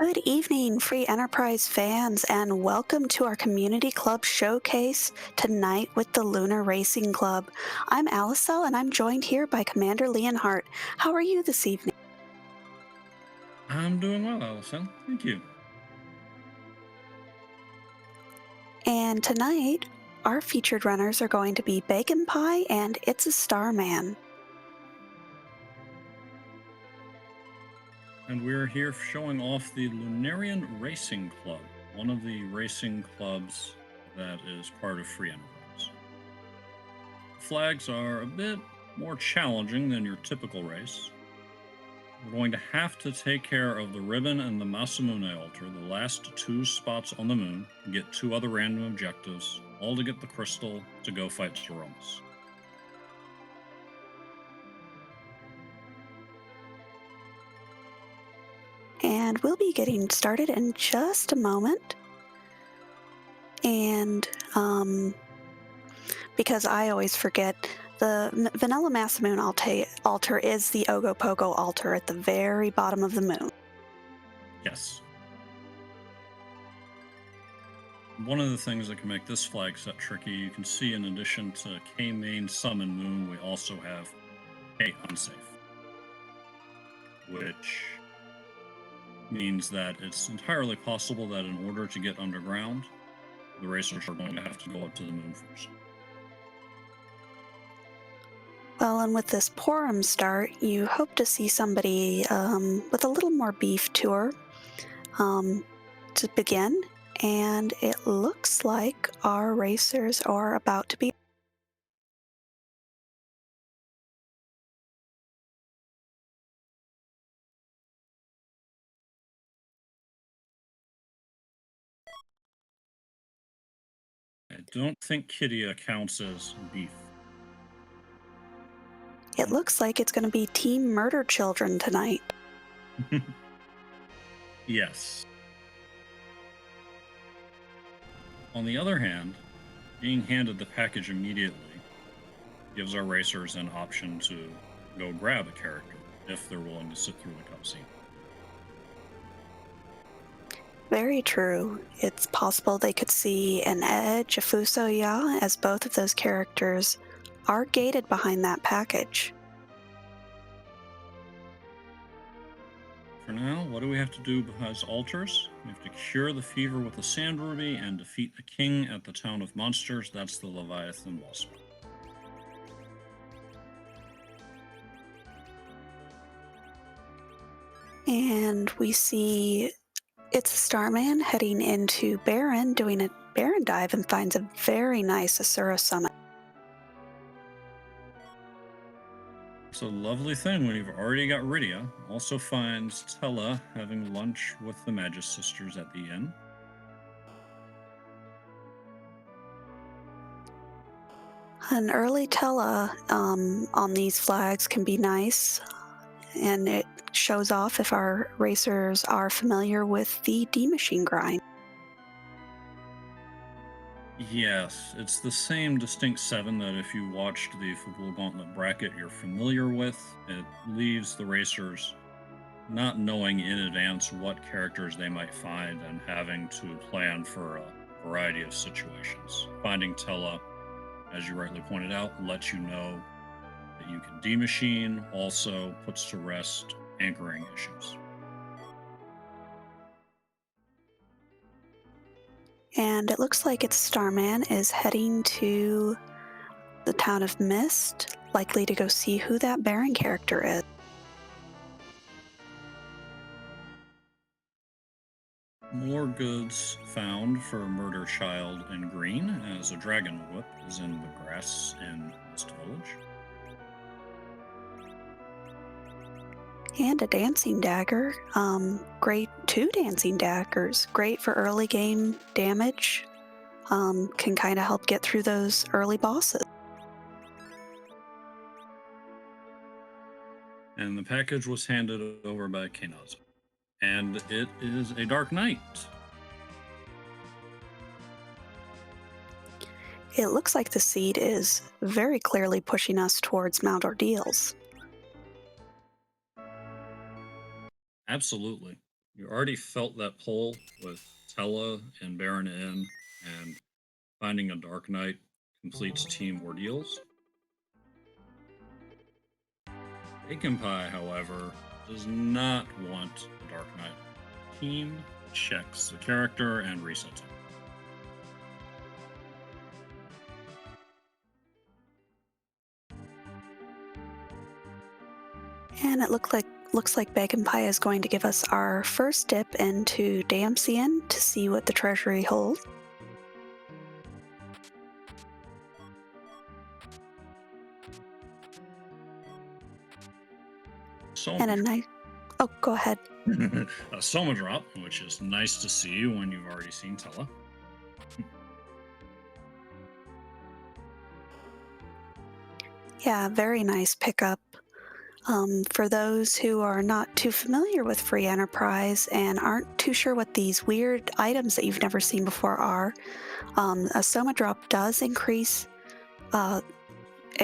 Good evening, Free Enterprise fans, and welcome to our Community Club Showcase tonight with the Lunar Racing Club. I'm Allisele, and I'm joined here by Commander Leonhart. How are you this evening? I'm doing well, Allison. Thank you. And tonight, our featured runners are going to be Baconpie and It's a Starman. And we're here showing off the Lunarian Racing Club, one of the racing clubs that is part of Free Enterprise. Flags are a bit more challenging than your typical race. We're going to have to take care of the ribbon and the Masamune altar, the last two spots on the moon, get two other random objectives, all to get the crystal to go fight Zeromus. And we'll be getting started in just a moment. And because I always forget, the Vanilla Masamune altar is the Ogopogo altar at the very bottom of the moon. Yes. One of the things that can make this flag set tricky, you can see in addition to K main summon moon, we also have K unsafe, which means that it's entirely possible that in order to get underground, the racers are going to have to go up to the moon first. Well, and with this Porum start, you hope to see somebody with a little more beef to her to begin, and it looks like our racers are about to be. I don't think Kidia counts as beef. It looks like it's going to be Team Murder Children tonight. Yes. On the other hand, being handed the package immediately gives our racers an option to go grab a character if they're willing to sit through the cutscene. Very true. It's possible they could see an Edge, a Fusoya, as both of those characters are gated behind that package. For now, what do we have to do as altars? We have to cure the fever with the Sand Ruby and defeat a king at the Town of Monsters. That's the Leviathan boss. And we see It's a Starman heading into Baron, doing a Baron dive, and finds a very nice Asura summit. It's a lovely thing when you've already got Rydia. Also finds Tella having lunch with the Magus sisters at the inn. An early Tella on these flags can be nice, and it shows off if our racers are familiar with the D-Machine grind. Yes, it's the same Distinct 7 that if you watched the Football Gauntlet bracket you're familiar with. It leaves the racers not knowing in advance what characters they might find and having to plan for a variety of situations. Finding Tella, as you rightly pointed out, lets you know that you can D-Machine, also puts to rest anchoring issues. And it looks like It's Starman is heading to the Town of Mist, likely to go see who that Baron character is. More goods found for Murder Child in green, as a dragon whip is in the grass in Mist Village. And a dancing dagger. Great, two dancing daggers. Great for early game damage. Can kind of help get through those early bosses. And the package was handed over by Kenazu. And it is a Dark Knight. It looks like the seed is very clearly pushing us towards Mount Ordeals. Absolutely. You already felt that pull with Tella and Baron Inn, and finding a Dark Knight completes team ordeals. Baconpie, however, does not want the Dark Knight. Team checks the character and resets it. And it looks like Baconpie is going to give us our first dip into Damsian to see what the treasury holds. Soma, And a nice. Oh, go ahead. a Soma drop, which is nice to see when you've already seen Tella. Yeah, very nice pickup. For those who are not too familiar with Free Enterprise and aren't too sure what these weird items that you've never seen before are, a Soma drop does increase a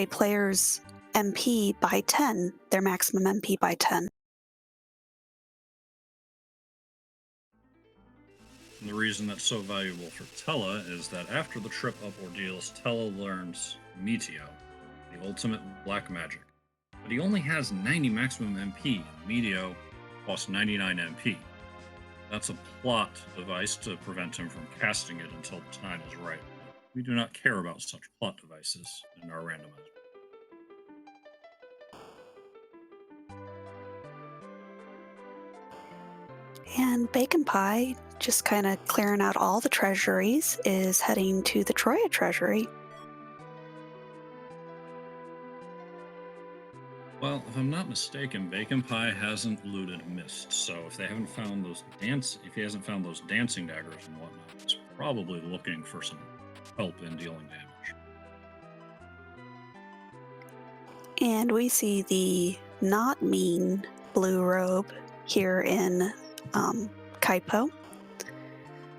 player's MP by 10, their maximum MP by 10. And the reason that's so valuable for Tella is that after the trip up ordeals, Tella learns Meteo, the ultimate black magic. But he only has 90 maximum MP, and Meteo costs 99 MP. That's a plot device to prevent him from casting it until the time is right. We do not care about such plot devices in our randomizer. And Baconpie, just kind of clearing out all the treasuries, is heading to the Troya treasury. Well, if I'm not mistaken, Baconpie hasn't looted Mist, so if he hasn't found those dancing daggers and whatnot, he's probably looking for some help in dealing damage. And we see the not mean blue robe here in Kaipo.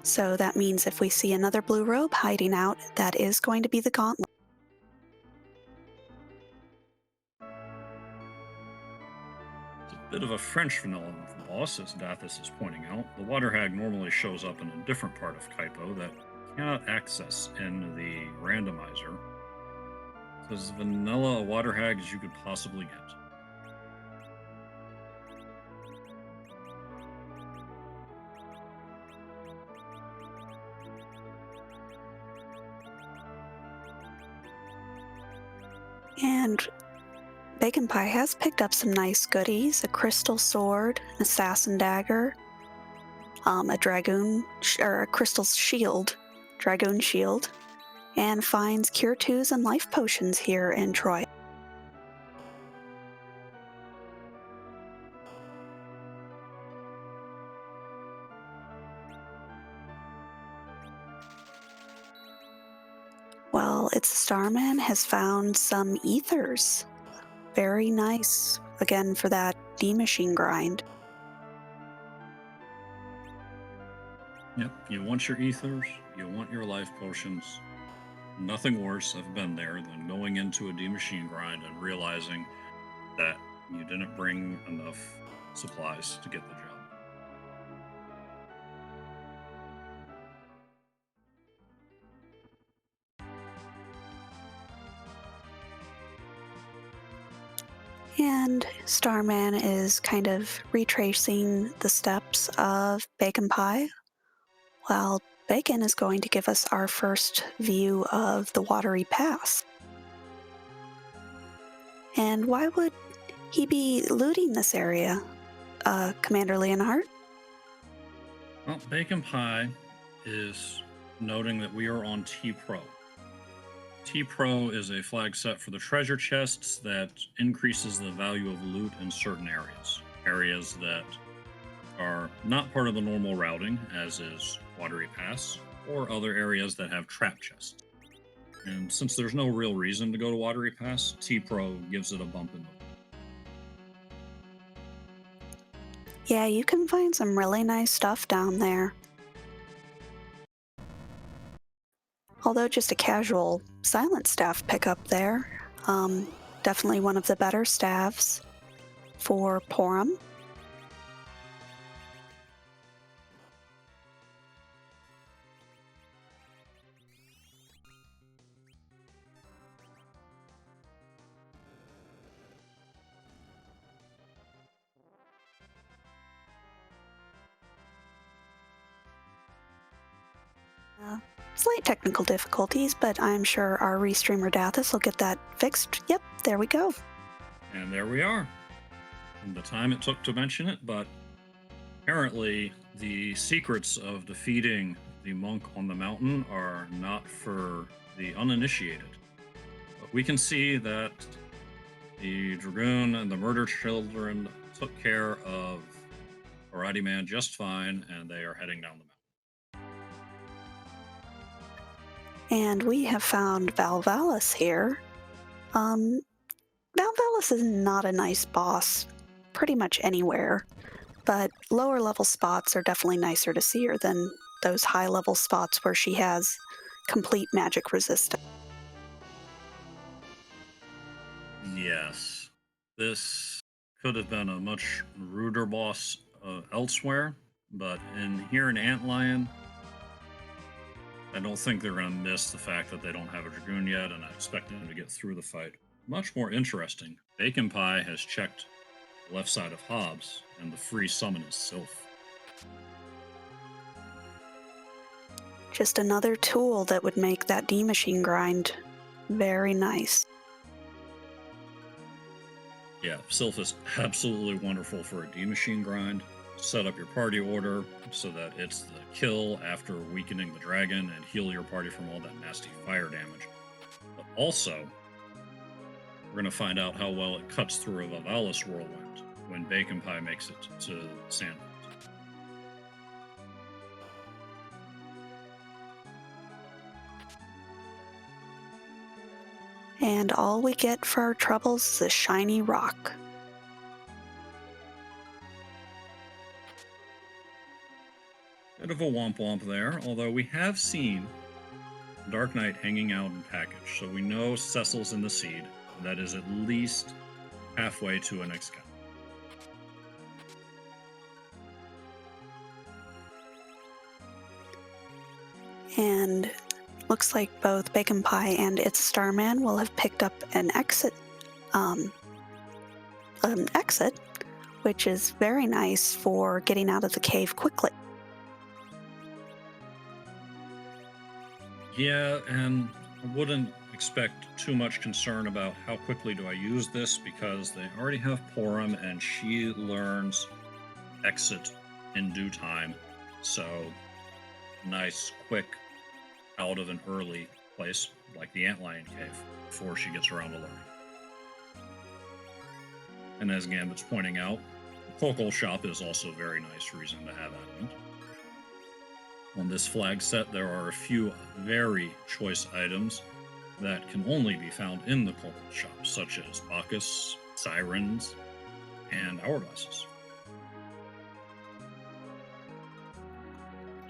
So that means if we see another blue robe hiding out, that is going to be the gauntlet. It's a bit of a French vanilla boss, as Dathis is pointing out. The Water Hag normally shows up in a different part of Kaipo that cannot access in the randomizer. It's as vanilla a Water Hag as you could possibly get. And Baconpie has picked up some nice goodies: a crystal sword, an assassin dagger, a a crystal shield, dragoon shield, and finds cure 2s and life potions here in Troy. Well, it's Starman has found some ethers. Very nice, again, for that D-machine grind. Yep, you want your ethers, you want your life potions. Nothing worse, I've been there, than going into a D-machine grind and realizing that you didn't bring enough supplies to get the job. And Starman is kind of retracing the steps of Baconpie, while Bacon is going to give us our first view of the Watery Pass. And why would he be looting this area, Commander Leonhart? Well, Baconpie is noting that we are on T-Pro. T-Pro is a flag set for the treasure chests that increases the value of loot in certain areas. Areas that are not part of the normal routing, as is Watery Pass, or other areas that have trap chests. And since there's no real reason to go to Watery Pass, T-Pro gives it a bump in the Yeah, you can find some really nice stuff down there. Although just a casual silent staff pickup there. Definitely one of the better staffs for Porum. Slight technical difficulties, but I'm sure our restreamer Dathis will get that fixed. Yep, there we go. And there we are. And the time it took to mention it, but apparently the secrets of defeating the monk on the mountain are not for the uninitiated. But we can see that the dragoon and the murder children took care of Karate Man just fine, and they are heading down the mountain. And we have found Valvalis here. Valvalis is not a nice boss, pretty much anywhere, but lower level spots are definitely nicer to see her than those high level spots where she has complete magic resistance. Yes, this could have been a much ruder boss elsewhere, but here in Antlion, I don't think they're going to miss the fact that they don't have a Dragoon yet, and I expect them to get through the fight. Much more interesting, Baconpie has checked the left side of Hobbs, and the free summon is Sylph. Just another tool that would make that D-Machine grind very nice. Yeah, Sylph is absolutely wonderful for a D-Machine grind. Set up your party order so that it's the kill after weakening the dragon and heal your party from all that nasty fire damage. But also, we're going to find out how well it cuts through a Valvalis whirlwind when Baconpie makes it to Sandwood. And all we get for our troubles is a shiny rock. Bit of a womp womp there, although we have seen Dark Knight hanging out in package, so we know Cecil's in the seed, and that is at least halfway to an X-Count. And looks like both Baconpie and its Starman will have picked up an exit, which is very nice for getting out of the cave quickly. Yeah, and I wouldn't expect too much concern about how quickly do I use this, because they already have Porum, and she learns exit in due time. So, nice, quick, out of an early place, like the Antlion Cave, before she gets around to learning. And as Gambit's pointing out, the Kokol shop is also a very nice reason to have Adamant. On this flag set, there are a few very choice items that can only be found in the Kokol shop, such as Bacchus, Sirens, and Hourglasses.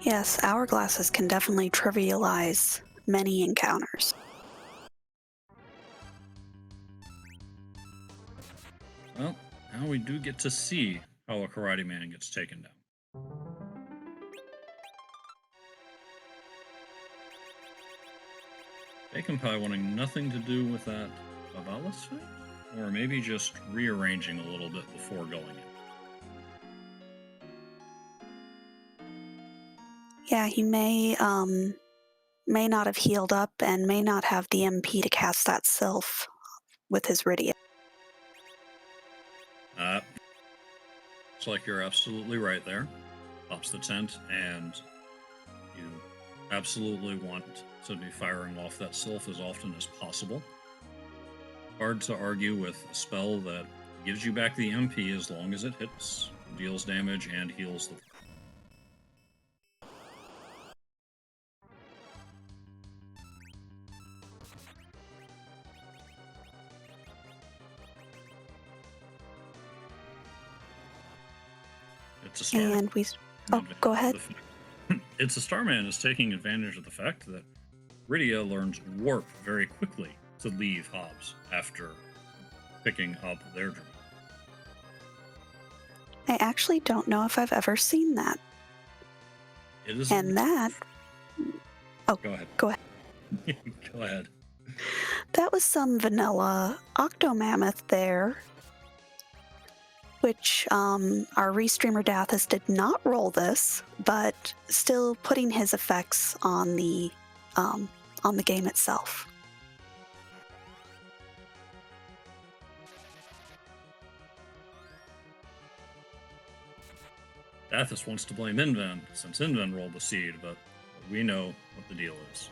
Yes, hourglasses can definitely trivialize many encounters. Well, now we do get to see how a Karate Man gets taken down. Baconpie wanting nothing to do with that Valvalis fight? Or maybe just rearranging a little bit before going in. Yeah, he may not have healed up and may not have the MP to cast that Sylph with his Rydia. It's like you're absolutely right there. Pops the tent, and you absolutely want to be firing off that Sylph as often as possible. Hard to argue with a spell that gives you back the MP as long as it hits, deals damage, and heals the... It's a Starman. And we... Oh, go ahead. It's a Starman is taking advantage of the fact that Rydia learns Warp very quickly to leave Hobbs after picking up their dream. I actually don't know if I've ever seen that. It is... And that... Oh, go ahead. Go ahead. Go ahead. That was some vanilla Octomammoth there, which our restreamer Dathis did not roll this, but still putting his effects on the game itself. Dathis wants to blame Inven, since Inven rolled the seed, but we know what the deal is.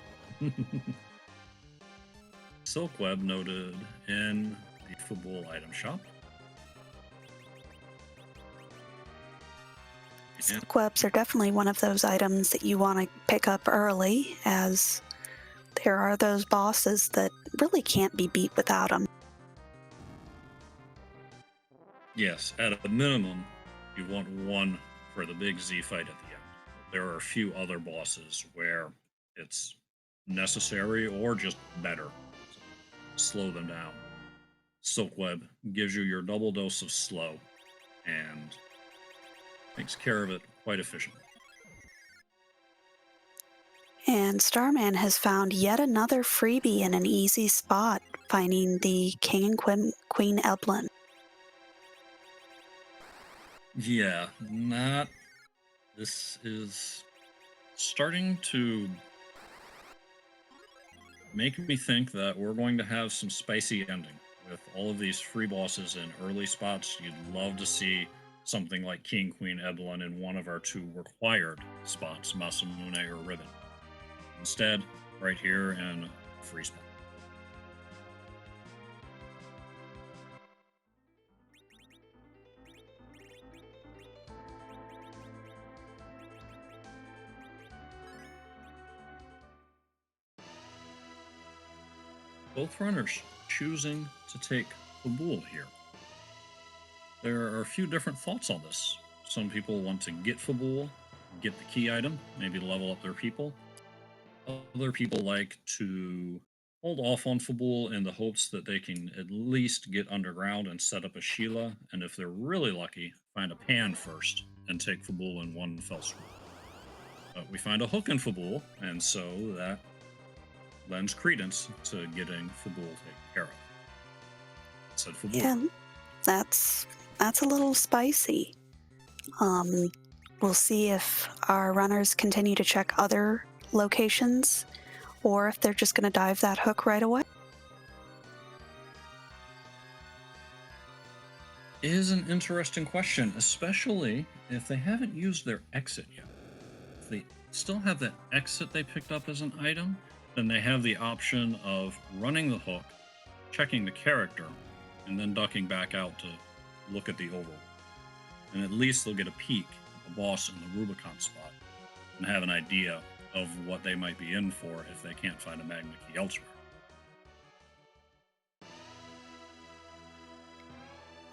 Silkweb noted in the Fabul item shop. Silkwebs are definitely one of those items that you want to pick up early, as there are those bosses that really can't be beat without them. Yes, at a minimum, you want one for the big Z fight at the end. There are a few other bosses where it's necessary or just better to slow them down. Silkweb gives you your double dose of slow and takes care of it quite efficiently. And Starman has found yet another freebie in an easy spot, finding the King and Queen Eblin. Yeah, this is starting to make me think that we're going to have some spicy ending with all of these free bosses in early spots. You'd love to see something like King Queen Eblin in one of our 2 required spots, Masamune or Ribbon. Instead, right here in free spot. Both runners choosing to take Fabul here. There are a few different thoughts on this. Some people want to get Fabul, get the key item, maybe level up their people. Other people like to hold off on Fabul in the hopes that they can at least get underground and set up a Sheila, and if they're really lucky, find a Pan first and take Fabul in one fell swoop. But we find a hook in Fabul, and so that lends credence to getting Fabul taken care of. Said Fabul. Yeah, that's a little spicy. We'll see if our runners continue to check other locations, or if they're just going to dive that hook right away. Is an interesting question, especially if they haven't used their exit yet. If they still have that exit they picked up as an item, then they have the option of running the hook, checking the character, and then ducking back out to look at the overworld. And at least they'll get a peek at the boss in the Rubicon spot and have an idea of what they might be in for if they can't find a Magna Key elsewhere.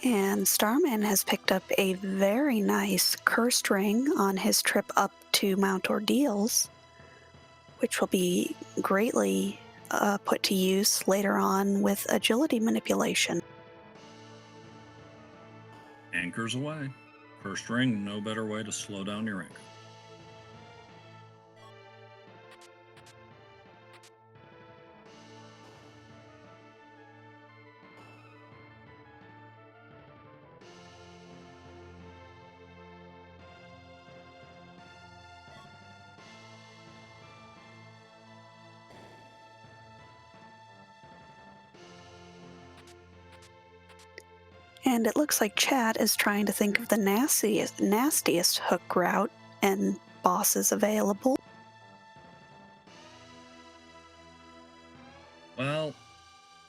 And Starman has picked up a very nice cursed ring on his trip up to Mount Ordeals, which will be greatly put to use later on with agility manipulation. Anchors away. Cursed ring, no better way to slow down your anchor. And it looks like Chad is trying to think of the nastiest hook route and bosses available. Well,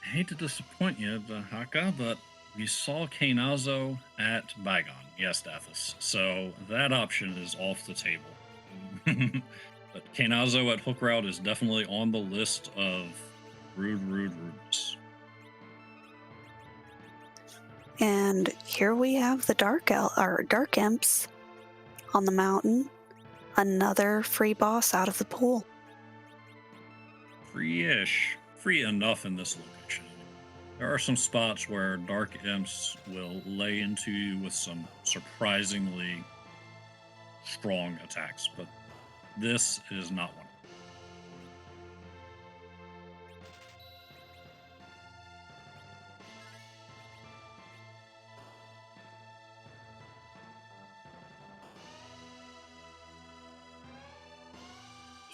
I hate to disappoint you, Haka, but we saw Kainazo at Bagon. Yes, Dathis. So that option is off the table. But Kainazo at Hook Route is definitely on the list of rudes. And here we have the dark imps on the mountain. Another free boss out of the pool. Free-ish. Free enough in this location. There are some spots where dark imps will lay into you with some surprisingly strong attacks, but this is not one.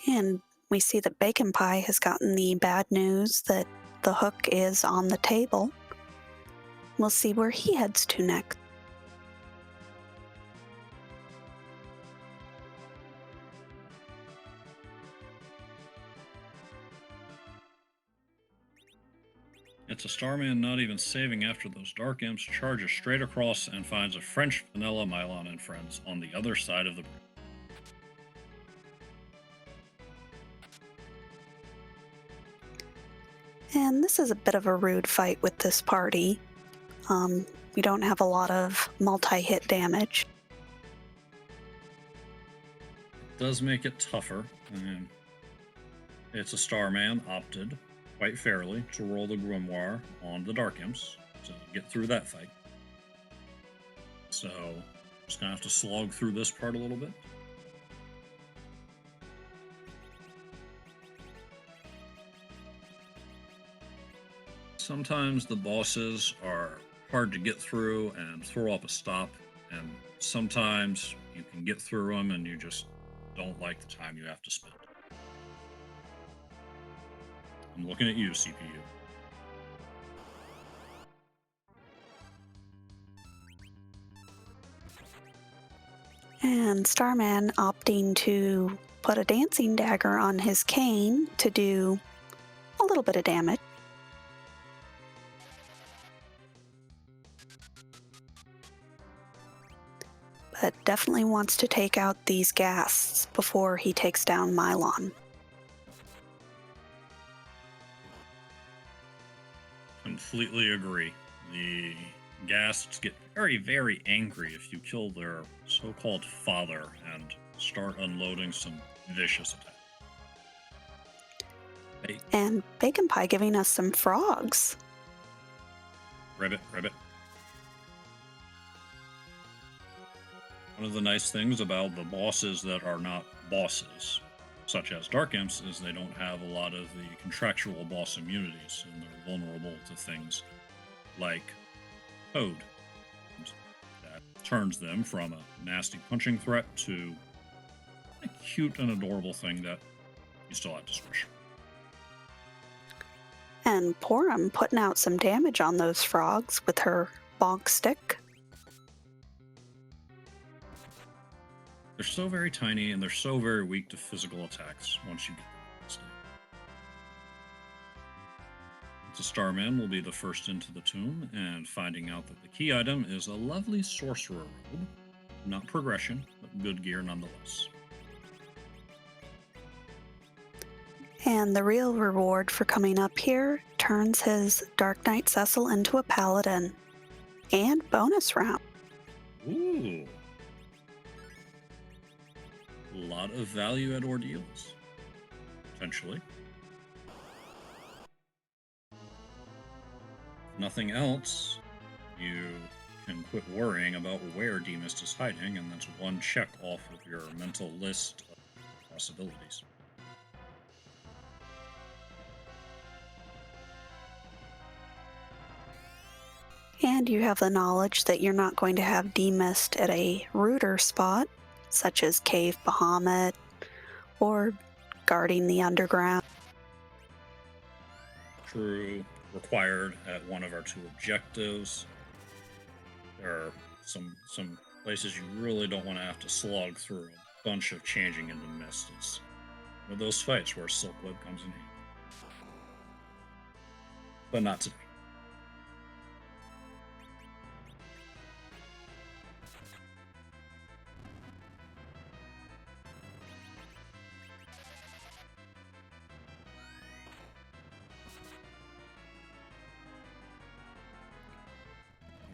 And we see that Baconpie has gotten the bad news that the hook is on the table. We'll see where he heads to next. It's a Starman not even saving after those dark imps, charges straight across and finds a French vanilla Mylon and friends on the other side of the bridge. And this is a bit of a rude fight with this party. We don't have a lot of multi-hit damage. It does make it tougher, and it's a Starman opted, quite fairly, to roll the Grimoire on the Dark Imps to get through that fight. So, just gonna have to slog through this part a little bit. Sometimes the bosses are hard to get through and throw up a stop, and sometimes you can get through them and you just don't like the time you have to spend. I'm looking at you, CPU. And Starman opting to put a dancing dagger on his cane to do a little bit of damage. But definitely wants to take out these ghasts before he takes down Mylon. Completely agree. The ghasts get very, very angry if you kill their so-called father and start unloading some vicious attacks. And Baconpie giving us some frogs. Ribbit, ribbit. One of the nice things about the bosses that are not bosses, such as Dark Imps, is they don't have a lot of the contractual boss immunities, and they're vulnerable to things like Toad. That turns them from a nasty punching threat to a cute and adorable thing that you still have to squish. And Porum putting out some damage on those frogs with her bonk stick. They're so very tiny and they're so very weak to physical attacks once you get them to stay. The Starman will be the first into the tomb, and finding out that the key item is a lovely sorcerer robe. Not progression, but good gear nonetheless. And the real reward for coming up here turns his Dark Knight Cecil into a paladin. And bonus round. Ooh. A lot of value at ordeals. Potentially. Nothing else, you can quit worrying about where Demist is hiding, and that's one check off of your mental list of possibilities. And you have the knowledge that you're not going to have Demist at a ruder spot, such as Cave Bahamut or guarding the underground. True. Required at one of our two objectives. There are some places you really don't want to have to slog through a bunch of changing into mist. It's one of those fights where Silkweb comes in handy. But not today.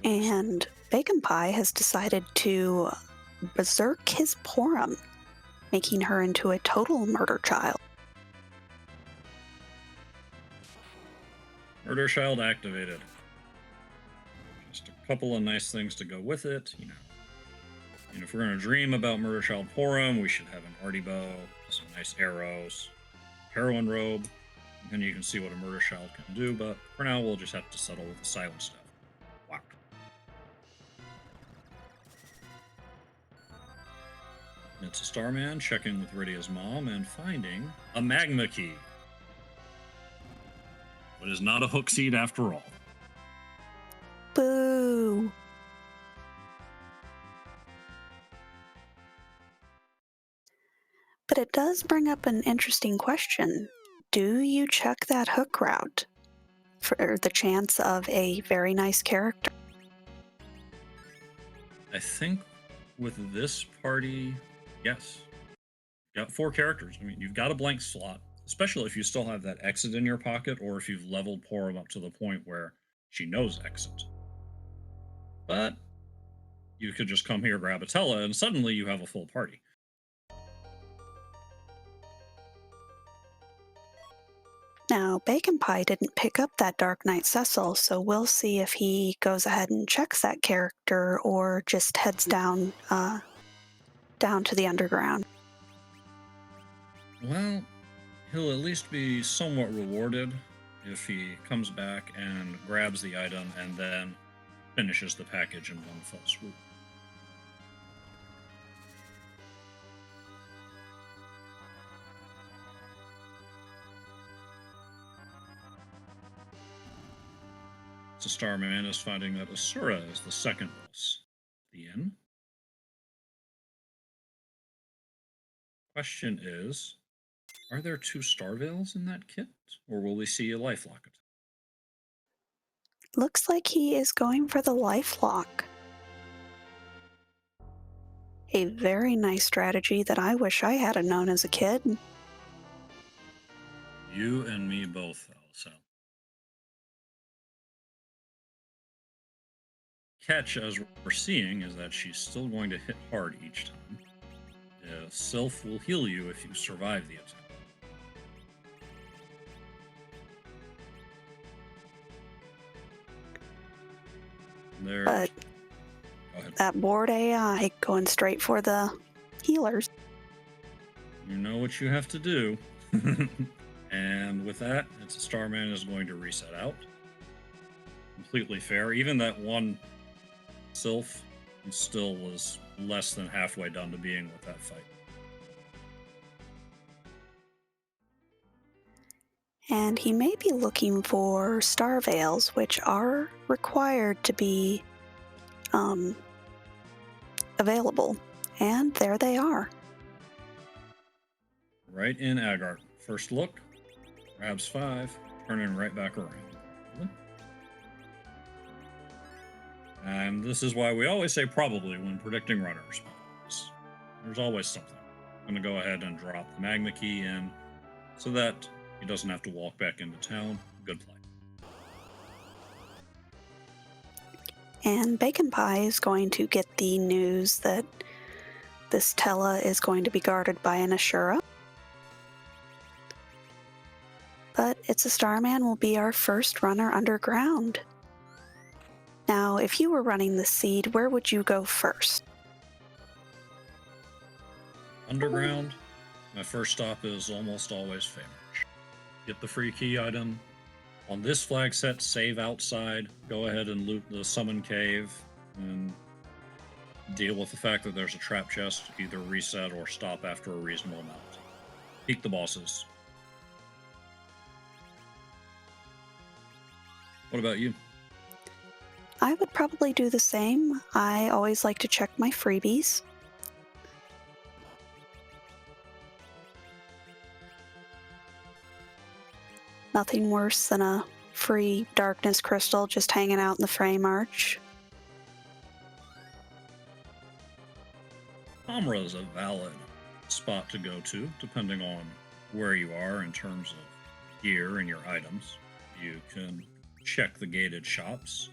And Baconpie has decided to berserk his Porum, making her into a total murder child. Murder Child activated. Just a couple of nice things to go with it, you know. And if we're going to dream about Murder Child Porum, we should have an arty bow, some nice arrows, heroine robe, and then you can see what a Murder Child can do, but for now we'll just have to settle with the silent stuff. Wow. It's a Starman checking with Rydia's mom and finding a magma key. But is not a hook seed after all. Boo! But it does bring up an interesting question. Do you check that hook route for the chance of a very nice character? I think with this party, yes. You got 4 characters. I mean, you've got a blank slot, especially if you still have that exit in your pocket or if you've leveled Porum up to the point where she knows exit. But you could just come here, grab a Tella, and suddenly you have a full party. Now, Baconpie didn't pick up that Dark Knight Cecil, so we'll see if he goes ahead and checks that character or just heads down to the underground. Well, he'll at least be somewhat rewarded if he comes back and grabs the item and then finishes the package in one fell swoop. So Starman is finding that Asura is the second boss. The inn. Question is, are there 2 Star Veils in that kit, or will we see a life locket? Looks like he is going for the life lock. A very nice strategy that I wish I had known as a kid. You and me both, Allisele. Catch, as we're seeing, is that she's still going to hit hard each time. Sylph will heal you if you survive the attack. But that bored AI going straight for the healers. You know what you have to do. And with that, it's a Starman is going to reset out. Completely fair. Even that one Sylph still was less than halfway done to being with that fight. And he may be looking for Star Veils, which are required to be available. And there they are. Right in Agart. First look, grabs 5, turning right back around. And this is why we always say probably when predicting runners. There's always something. I'm going to go ahead and drop the magma key in so that he doesn't have to walk back into town. Good play. And Baconpie is going to get the news that this Tella is going to be guarded by an Ashura. But It's a Starman will be our first runner underground. Now, if you were running the seed, where would you go first? Underground, my first stop is almost always Famarch. Get the free key item. On this flag set, save outside. Go ahead and loot the summon cave and deal with the fact that there's a trap chest. Either reset or stop after a reasonable amount. Peek the bosses. What about you? I would probably do the same. I always like to check my freebies. Nothing worse than a free darkness crystal just hanging out in the frame arch. Amra is a valid spot to go to, depending on where you are in terms of gear and your items. You can check the gated shops,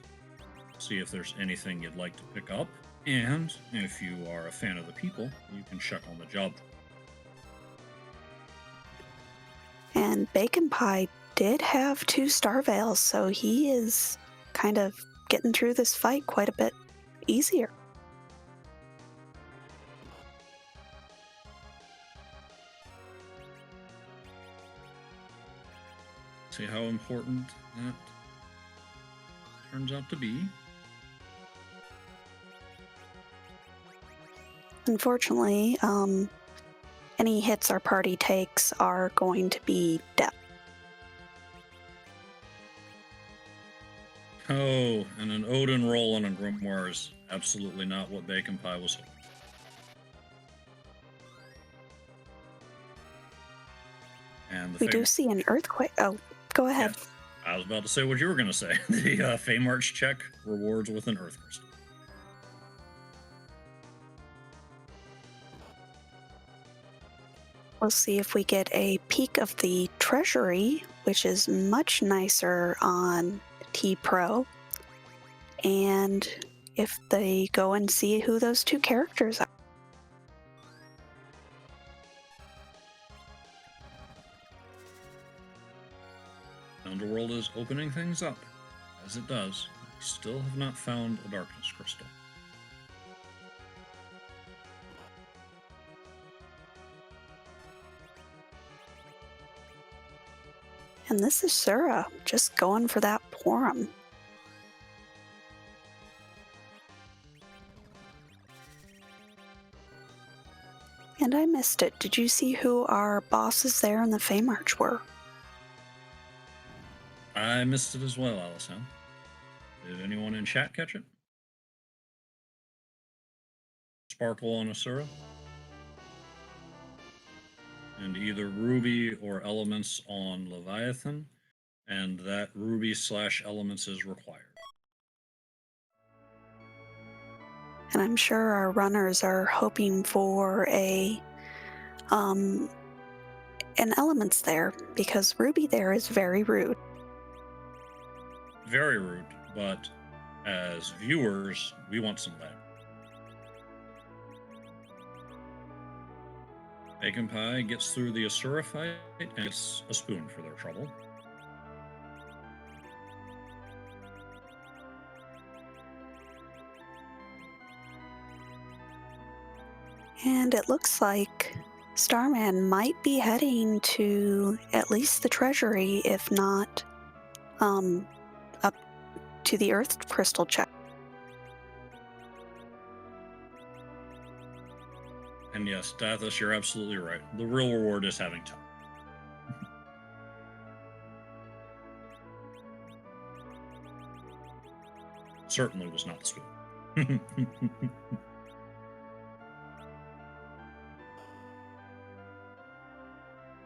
see if there's anything you'd like to pick up, and if you are a fan of the people, you can check on the job. And Baconpie did have 2 Star Veils, so he is kind of getting through this fight quite a bit easier. See how important that turns out to be. Unfortunately, any hits our party takes are going to be death. Oh, and an Odin roll on a Grimoire is absolutely not what Baconpie was hoping. And We do see an earthquake. Oh, go ahead. Yes, I was about to say what you were going to say. The Fey March check rewards with an Earth Crystal. We'll see if we get a peek of the treasury, which is much nicer on T Pro, and if they go and see who those two characters are. Underworld is opening things up. As it does, we still have not found a Darkness Crystal. And this is Sura, just going for that Porum. And I missed it. Did you see who our bosses there in the Fey March were? I missed it as well, Allisele. Did anyone in chat catch it? Sparkle on Asura? And either Ruby or Elements on Leviathan, and that Ruby/Elements is required. And I'm sure our runners are hoping for an Elements there, because Ruby there is very rude. Very rude, but as viewers, we want some better. Baconpie gets through the Asura fight and gets a spoon for their trouble. And it looks like Starman might be heading to at least the treasury, if not up to the Earth Crystal check. And yes, Dathus, you're absolutely right. The real reward is having time. Certainly was not the spoon.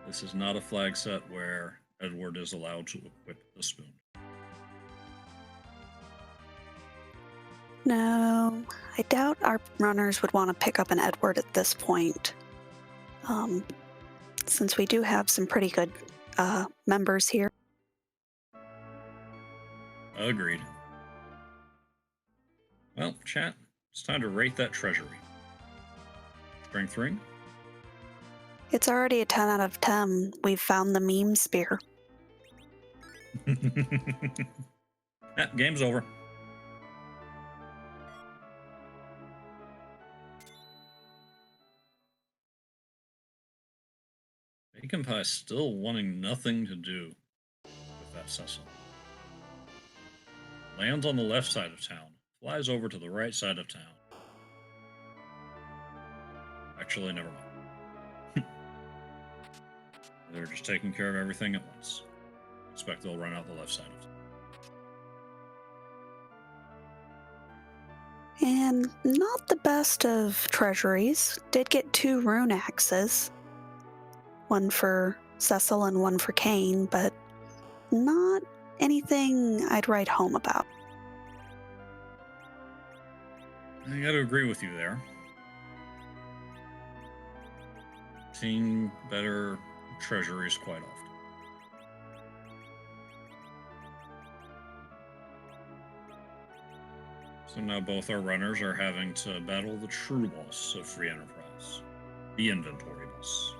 This is not a flag set where Edward is allowed to equip the spoon. No, I doubt our runners would want to pick up an Edward at this point, since we do have some pretty good members here. Agreed. Well, chat, it's time to rate that treasury. Strength ring? It's already a 10 out of 10. We've found the meme spear. Game's over. Baconpie still wanting nothing to do with that Cecil. Lands on the left side of town, flies over to the right side of town. Actually, never mind. They're just taking care of everything at once. Expect they'll run out the left side of town. And not the best of treasuries. Did get 2 rune axes. One for Cecil and one for Kane, but not anything I'd write home about. I got to agree with you there. Seen better treasuries quite often. So now both our runners are having to battle the true boss of Free Enterprise, the inventory boss.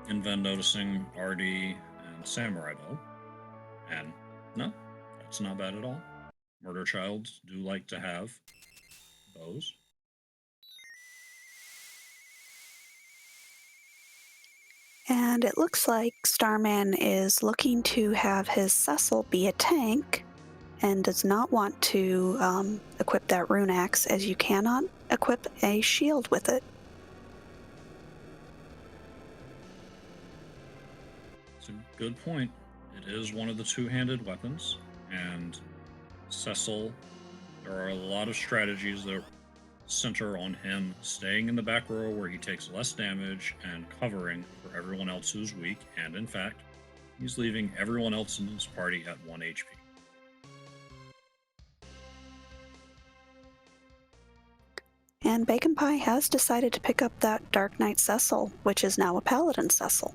And then noticing RD and Samurai Bow. And no, that's not bad at all. Murder Childs do like to have bows. And it looks like Starman is looking to have his Cecil be a tank and does not want to equip that rune axe, as you cannot equip a shield with it. It's a good point. It is one of the two-handed weapons, and Cecil, there are a lot of strategies that center on him staying in the back row where he takes less damage and covering for everyone else who's weak, and in fact, he's leaving everyone else in his party at 1 HP. And Baconpie has decided to pick up that Dark Knight Cecil, which is now a Paladin Cecil.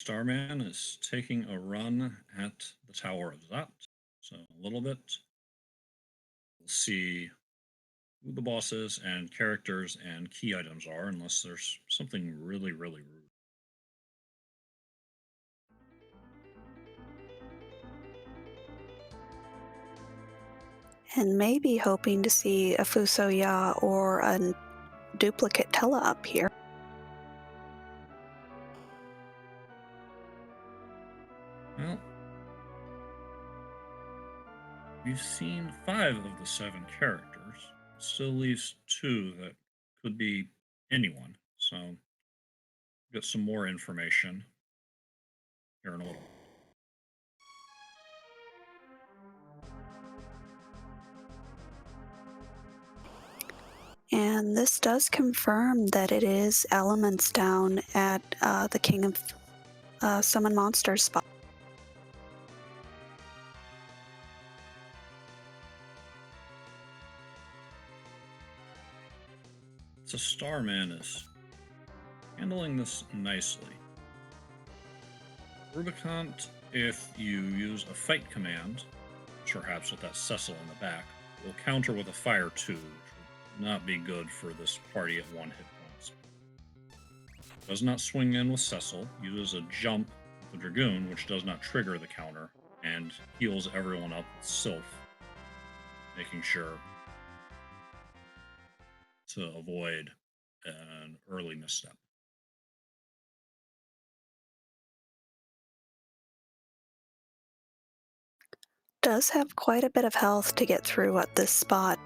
Starman is taking a run at the Tower of Zot. So a little bit. We'll see who the bosses and characters and key items are, unless there's something really, really rude. And maybe hoping to see a Fusoya or a duplicate Tella up here. Well, we've seen 5 of the 7 characters. Still leaves 2 that could be anyone. So, get some more information here in a little. And this does confirm that it is elements down at the King of Summon Monsters spot. So Starman is handling this nicely. Rubicant, if you use a fight command, perhaps with that Cecil in the back, will counter with a fire 2, which would not be good for this party at 1 hit points. Does not swing in with Cecil, uses a jump with the Dragoon, which does not trigger the counter, and heals everyone up with Sylph, making sure to avoid an early misstep. Does have quite a bit of health to get through at this spot.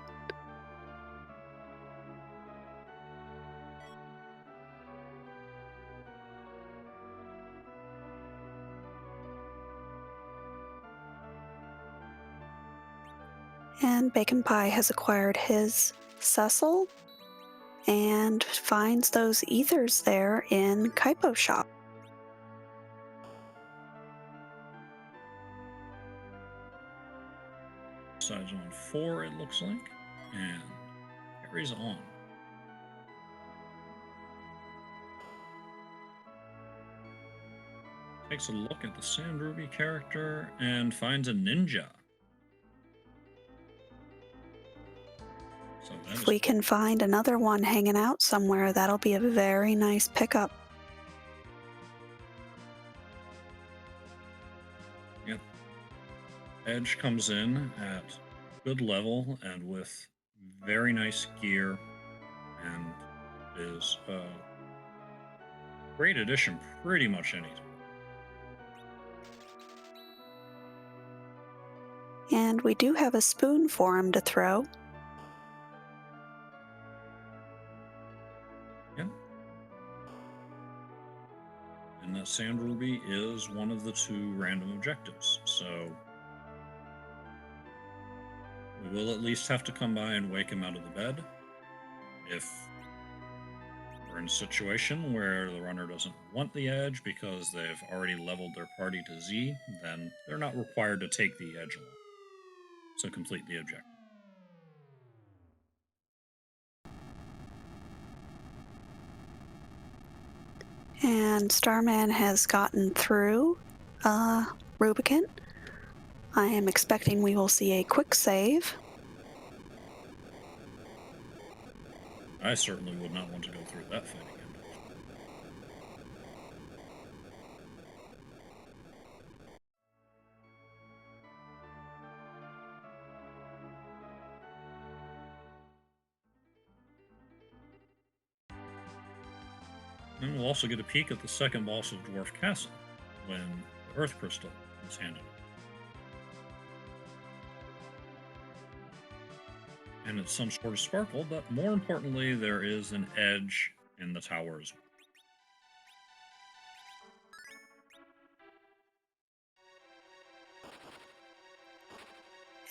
And Baconpie has acquired his Cecil and finds those ethers there in Kaipo shop. Sides on 4, it looks like, and carries on. Takes a look at the Sand Ruby character and finds a ninja. So If we can find another one hanging out somewhere, that'll be a very nice pickup. Yep. Edge comes in at good level and with very nice gear, and is a great addition pretty much anytime. And we do have a spoon for him to throw. Yeah. And that Sand Ruby is one of the 2 random objectives, so we will at least have to come by and wake him out of the bed. If we're in a situation where the runner doesn't want the edge because they've already leveled their party to Z, then they're not required to take the edge along to complete the objective. And Starman has gotten through Rubicant. I am expecting we will see a quick save. I certainly would not want to go through that fight again. And we'll also get a peek at the second boss of Dwarf Castle when the Earth Crystal is handed. And it's some sort of sparkle, but more importantly, there is an edge in the tower as well.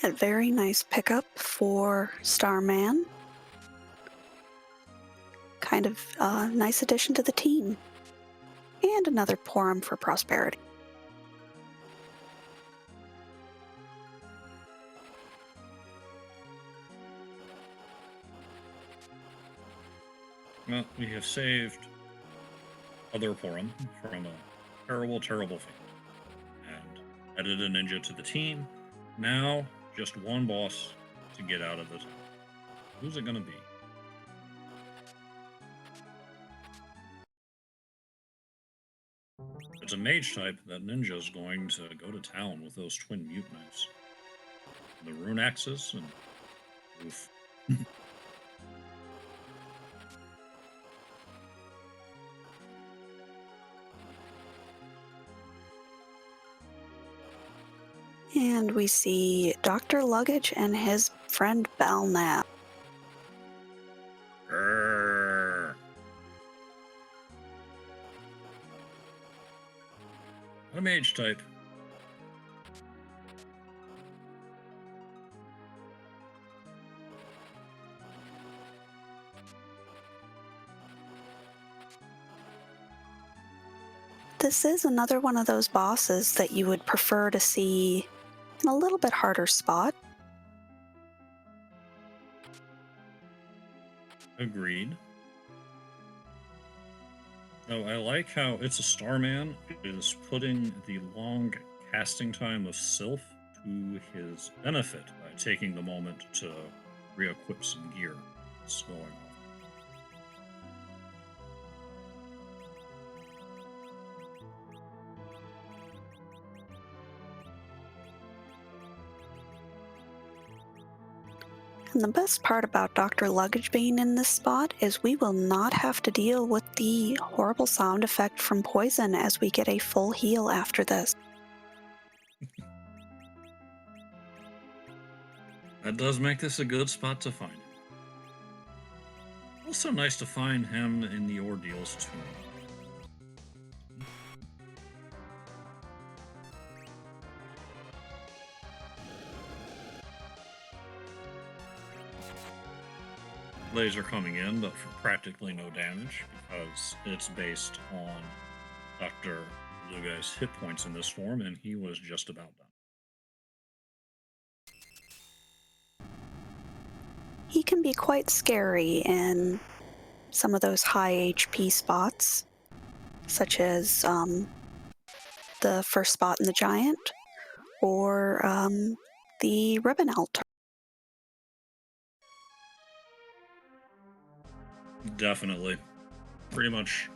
A very nice pickup for Starman. Kind of a nice addition to the team. And another Porum for prosperity. Well, we have saved other Porum from a terrible, terrible fate. And added a ninja to the team. Now, just one boss to get out of the tower. Who's it going to be? It's a mage type. That ninja is going to go to town with those twin mute knives. The rune axes and oof. And we see Dr. Luggage and his friend Belknap. A mage type. This is another one of those bosses that you would prefer to see in a little bit harder spot. Agreed. Oh, I like how it's a Starman. It is putting the long casting time of Sylph to his benefit by taking the moment to re-equip some gear. It's going on. And the best part about Dr. Luggage being in this spot is we will not have to deal with the horrible sound effect from poison as we get a full heal after this. That does make this a good spot to find him. Also nice to find him in the ordeals too. Laser coming in, but for practically no damage because it's based on Dr. Luga's hit points in this form, and he was just about done. He can be quite scary in some of those high HP spots, such as the first spot in the Giant or the Ribbon Altar. Definitely. Pretty much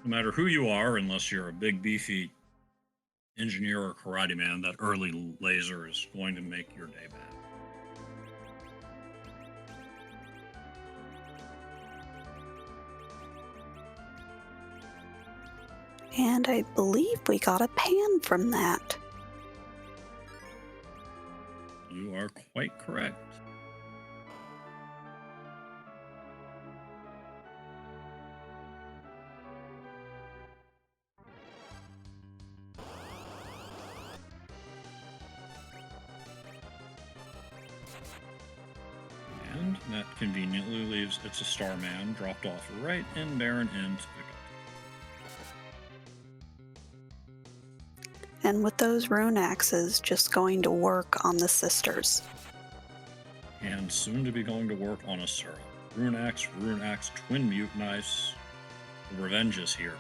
no matter who you are, unless you're a big beefy engineer or karate man, that early laser is going to make your day bad. And I believe we got a pan from that. You are quite correct. And that conveniently leaves It's a Starman dropped off right in Baron Inn to pick up. And with those rune axes just going to work on the sisters. And soon to be going to work on Asura. Rune axe, twin mute knives. The revenge is here.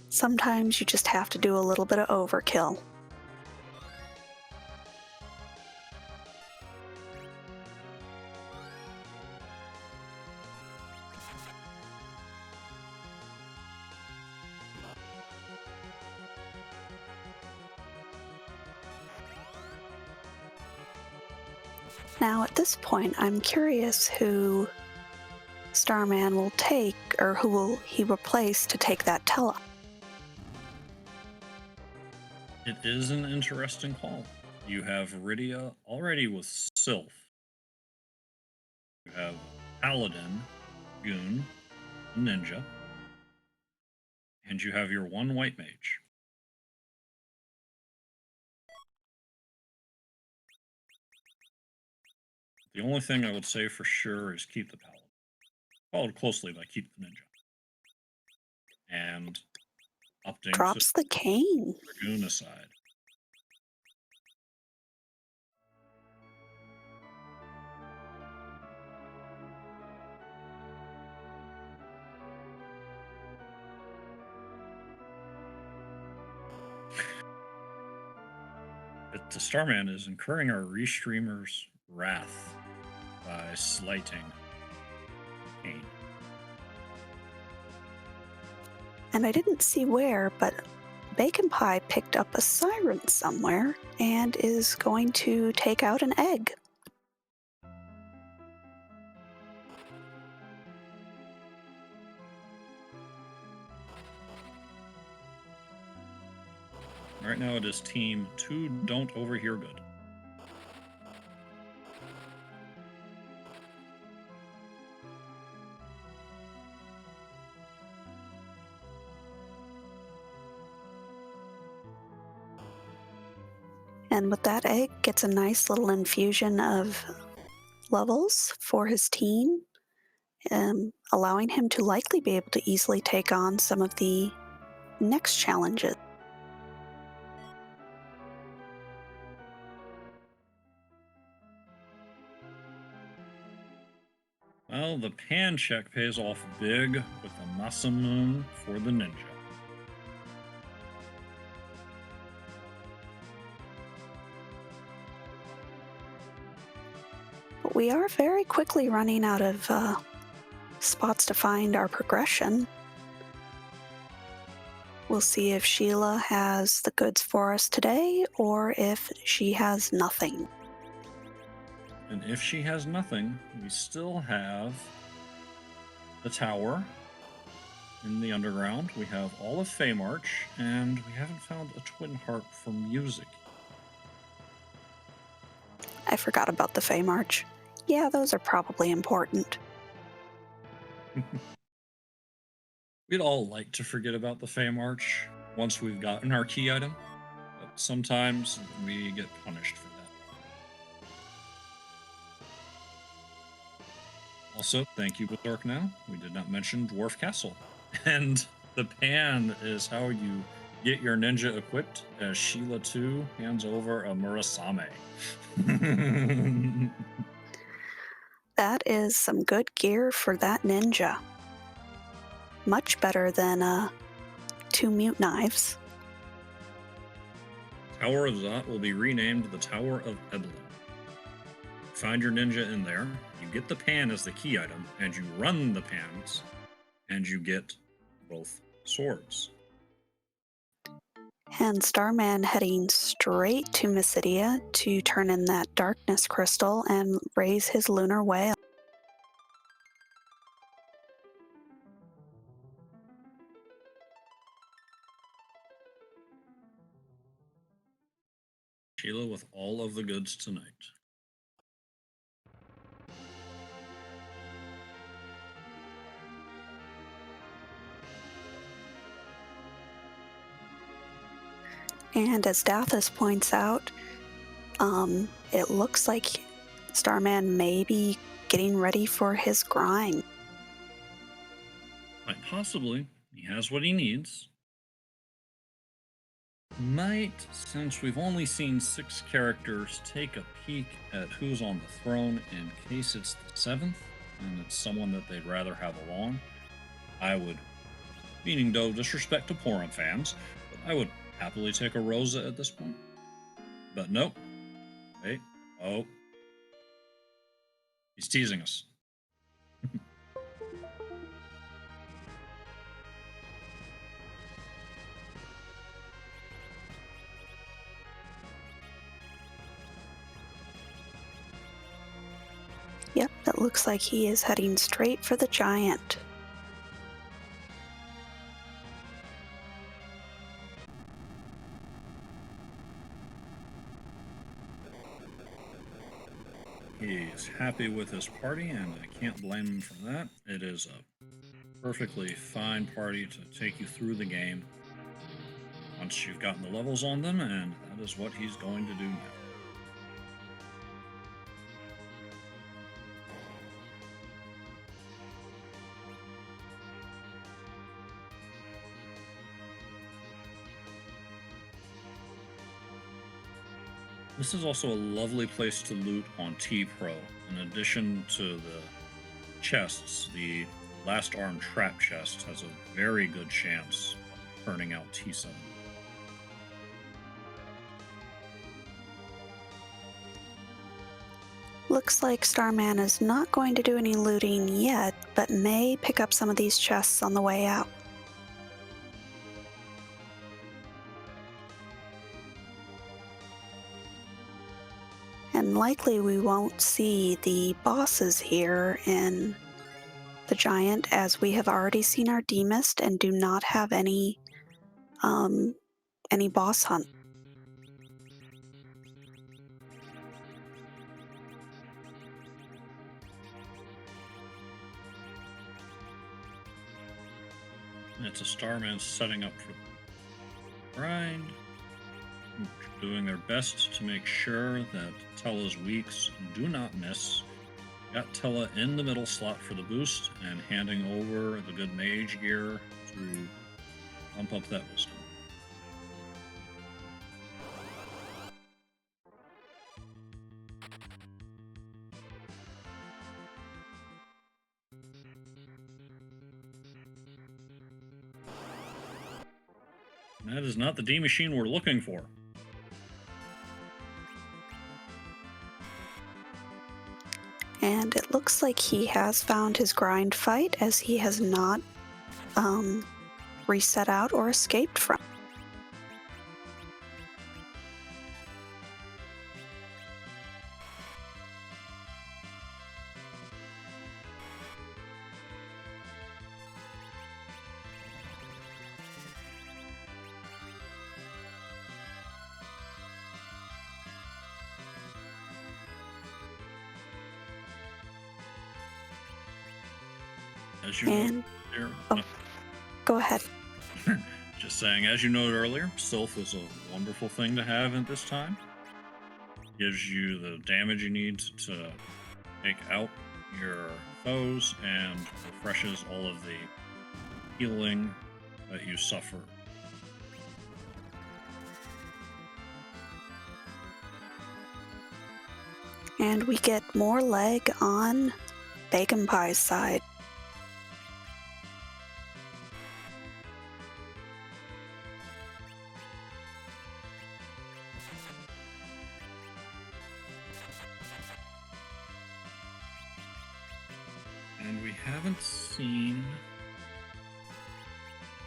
Sometimes you just have to do a little bit of overkill. Now at this point, I'm curious who Starman will take, or who will he replace to take that tele? It is an interesting call. You have Rydia already with Sylph. You have Paladin, Goon, Ninja, and you have your one white mage. The only thing I would say for sure is keep the Paladin. Followed closely by keep the Ninja. And opting Drops the cane. Goon aside. The Starman is incurring our restreamer's wrath by slighting Kane. And I didn't see where, but Baconpie picked up a siren somewhere and is going to take out an egg. Right now it is team 2 don't overhear good. And with that egg, gets a nice little infusion of levels for his team, allowing him to likely be able to easily take on some of the next challenges. Well, the pan check pays off big with the Masamune for the Ninja. But we are very quickly running out of spots to find our progression. We'll see if Sheila has the goods for us today or if she has nothing. And if she has nothing, we still have the tower in the underground. We have all of Feymarch, and we haven't found a twin harp for music. I forgot about the Feymarch. Yeah, those are probably important. We'd all like to forget about the Feymarch once we've gotten our key item, but sometimes we get punished for that. Also, thank you, Berserk Now. We did not mention Dwarf Castle. And the pan is how you get your ninja equipped as Sheila 2 hands over a Murasame. That is some good gear for that ninja. Much better than 2 mute knives. Tower of Zot will be renamed the Tower of Eblin. Find your ninja in there, you get the pan as the key item, and you run the pans, and you get both swords. And Starman heading straight to Mysidia to turn in that darkness crystal and raise his lunar whale. Sheila with all of the goods tonight. And as Dathis points out, it looks like Starman may be getting ready for his grind. Quite possibly, he has what he needs. Might, since we've only seen 6 characters, take a peek at who's on the throne in case it's the 7th, and it's someone that they'd rather have along. I would, meaning no disrespect to Porum fans, but I would happily take a Rosa at this point. But nope. Wait. Oh. He's teasing us. Yep, it looks like he is heading straight for the giant. He's happy with his party, and I can't blame him for that. It is a perfectly fine party to take you through the game once you've gotten the levels on them, and that is what he's going to do now. This is also a lovely place to loot on T-Pro. In addition to the chests, the last arm trap chest has a very good chance of turning out T7. Looks like Starman is not going to do any looting yet, but may pick up some of these chests on the way out. And likely we won't see the bosses here in the giant, as we have already seen our demist and do not have any boss hunt. It's a Starman setting up for the grind, doing their best to make sure that Tella's weeks do not miss. Got Tella in the middle slot for the boost and handing over the good mage gear to bump up that wisdom. That is not the D machine we're looking for. And it looks like he has found his grind fight, as he has not reset out or escaped from. As you noted earlier, Go ahead. Just saying, as you noted earlier, Sylph is a wonderful thing to have at this time. Gives you the damage you need to take out your foes and refreshes all of the healing that you suffer. And we get more leg on Baconpie's side. And we haven't seen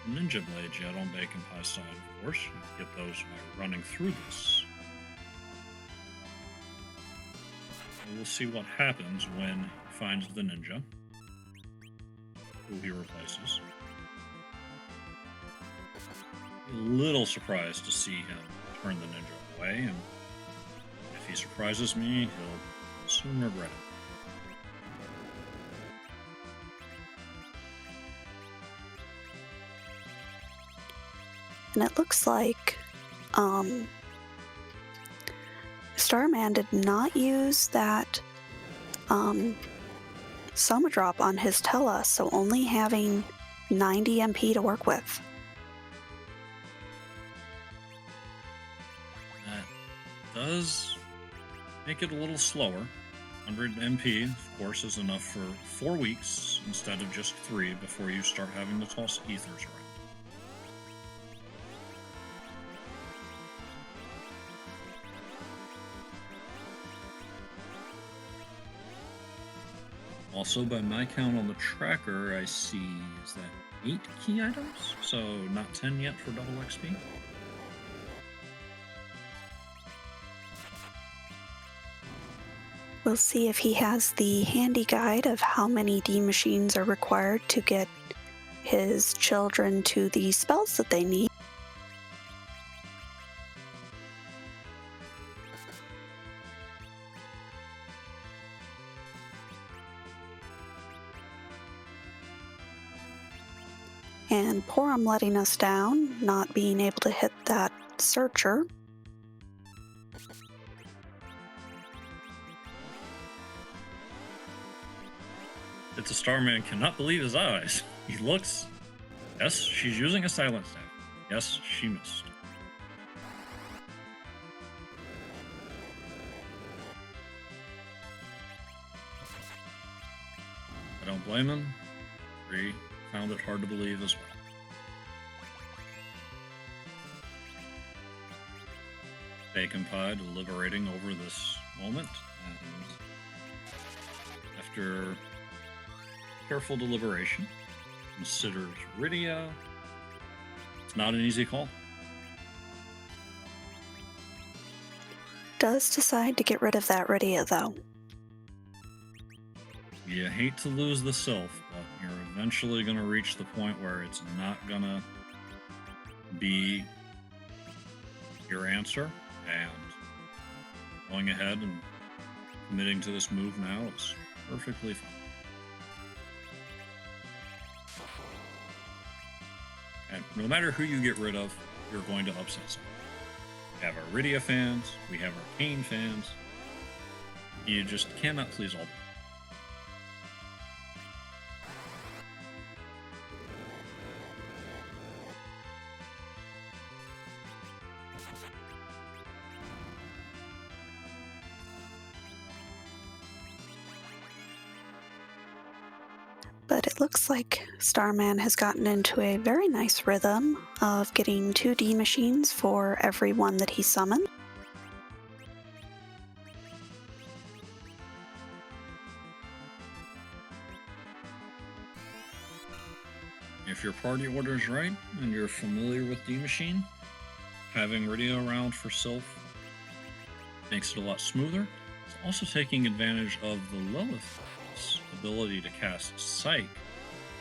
Ninja Blades yet on Baconpie's side, of course. You get those by running through this. We'll see what happens when he finds the ninja, who he replaces. A little surprised to see him turn the ninja away, and if he surprises me, he'll soon regret it. And it looks like Starman did not use that Soma drop on his Tella, so only having 90 MP to work with. That does make it a little slower. 100 MP, of course, is enough for 4 weeks instead of just 3 before you start having to toss ethers around. Also, by my count on the tracker, I see, is that 8 key items? So not 10 yet for double XP? We'll see if he has the handy guide of how many D machines are required to get his children to the spells that they need. And Porum letting us down, not being able to hit that searcher. It's a Starman cannot believe his eyes. He looks. Yes, she's using a silent staff. Yes, she missed. I don't blame him. Bree found it hard to believe as well. Baconpie deliberating over this moment, and after careful deliberation, considers Rydia. It's not an easy call. Does decide to get rid of that Rydia, though. You hate to lose the self, but you're eventually going to reach the point where it's not going to be your answer, and going ahead and committing to this move now is perfectly fine. And no matter who you get rid of, you're going to upset someone. We have our Rydia fans, we have our Kane fans. You just cannot please all of them. But it looks like Starman has gotten into a very nice rhythm of getting 2 D machines for every one that he summoned. If your party order is right and you're familiar with D Machine, having Rydia around for Sylph makes it a lot smoother. It's also taking advantage of the Lilith's ability to cast Psych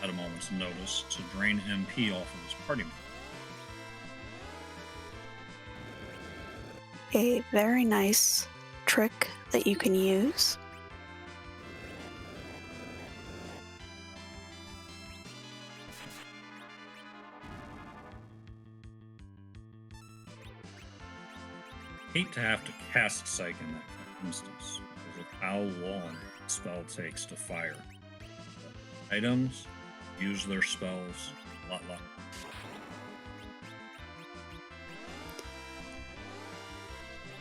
at a moment's notice to drain MP off of his party member. A very nice trick that you can use. Hate to have to cast Psych in that instance because of how long the spell takes to fire. But items use their spells a lot.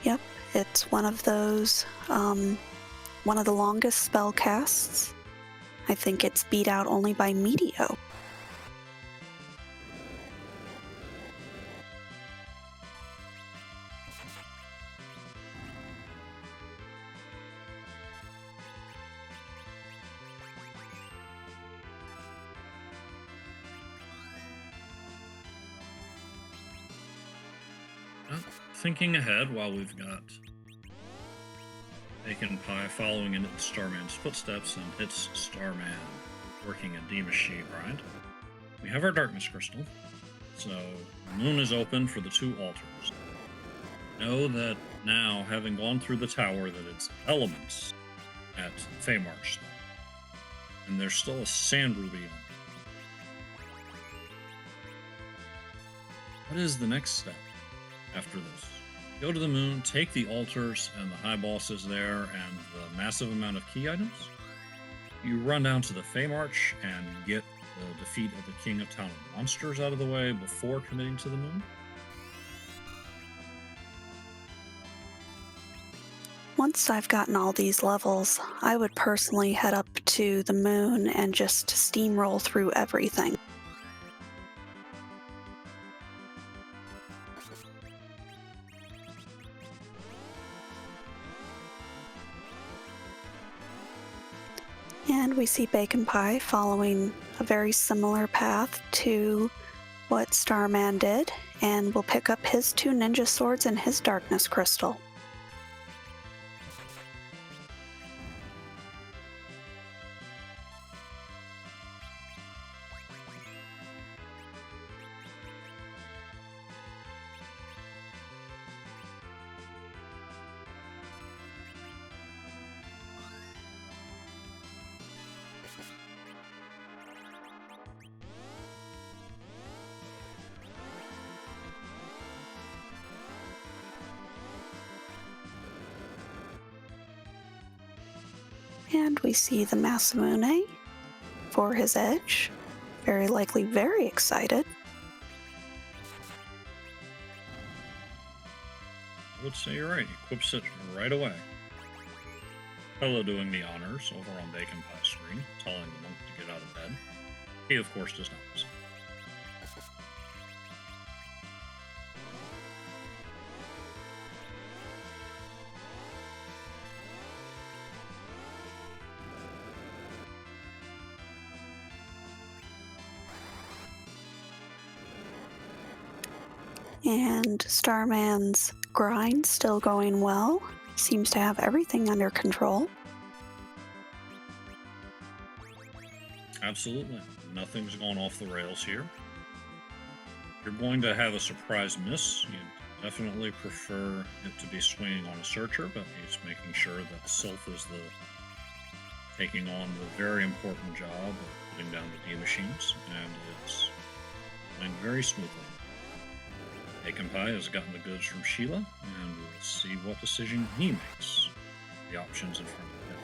Yep, it's one of those, one of the longest spell casts. I think it's beat out only by Meteo. Thinking ahead while we've got Baconpie following into Starman's footsteps and hits Starman working a D Machine grind. We have our Darkness Crystal, so the moon is open for the 2 altars. Know that now, having gone through the tower, that it's elements at Feymarch, and there's still a Sand Ruby on. What is the next step after this? Go to the moon, take the altars and the high bosses there and the massive amount of key items. You run down to the Feymarch and get the defeat of the King of Town of Monsters out of the way before committing to the moon. Once I've gotten all these levels, I would personally head up to the moon and just steamroll through everything. And we see Baconpie following a very similar path to what Starman did, and will pick up his 2 ninja swords and his Darkness Crystal. And we see the Masamune for his edge. Very likely very excited. I would say you're right. He equips it right away. Hello doing the honors over on Baconpie's screen, telling the monk to get out of bed. He, of course, does not listen. And Starman's grind still going well. Seems to have everything under control. Absolutely. Nothing's gone off the rails here. You're going to have a surprise miss. You definitely prefer it to be swinging on a searcher, but he's making sure that Sylph is taking on the very important job of putting down the D machines, and it's going very smoothly. Baconpie has gotten the goods from Sheila, and we'll see what decision he makes. The options in front of him.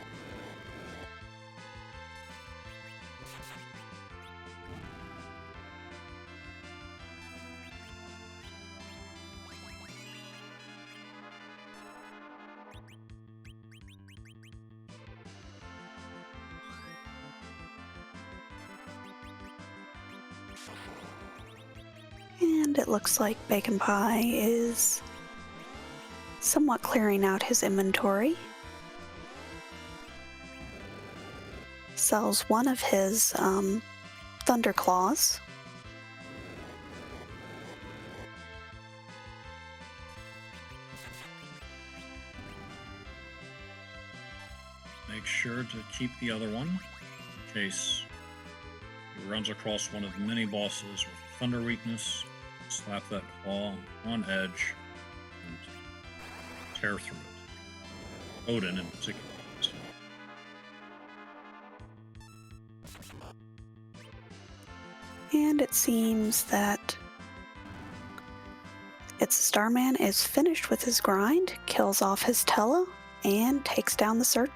And it looks like Baconpie is somewhat clearing out his inventory. Sells one of his Thunderclaws. Make sure to keep the other one in case he runs across one of many bosses with Thunder weakness. Slap that claw on edge and tear through it. Odin in particular. And it seems that Starman is finished with his grind, kills off his Tella, and takes down the search.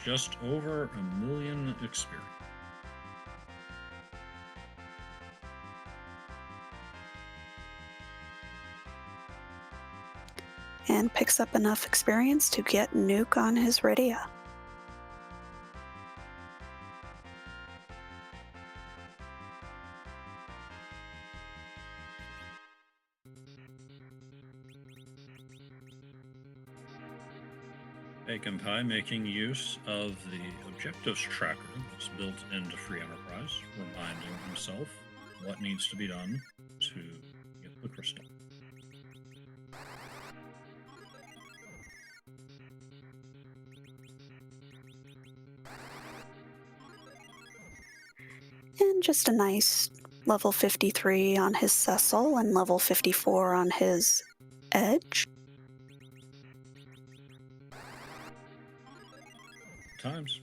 Just over 1 million experience. And picks up enough experience to get Nuke on his Rydia. Baconpie making use of the objectives tracker that's built into Free Enterprise, reminding himself what needs to be done to get the crystal. And just a nice level 53 on his Cecil and level 54 on his Edge. Times.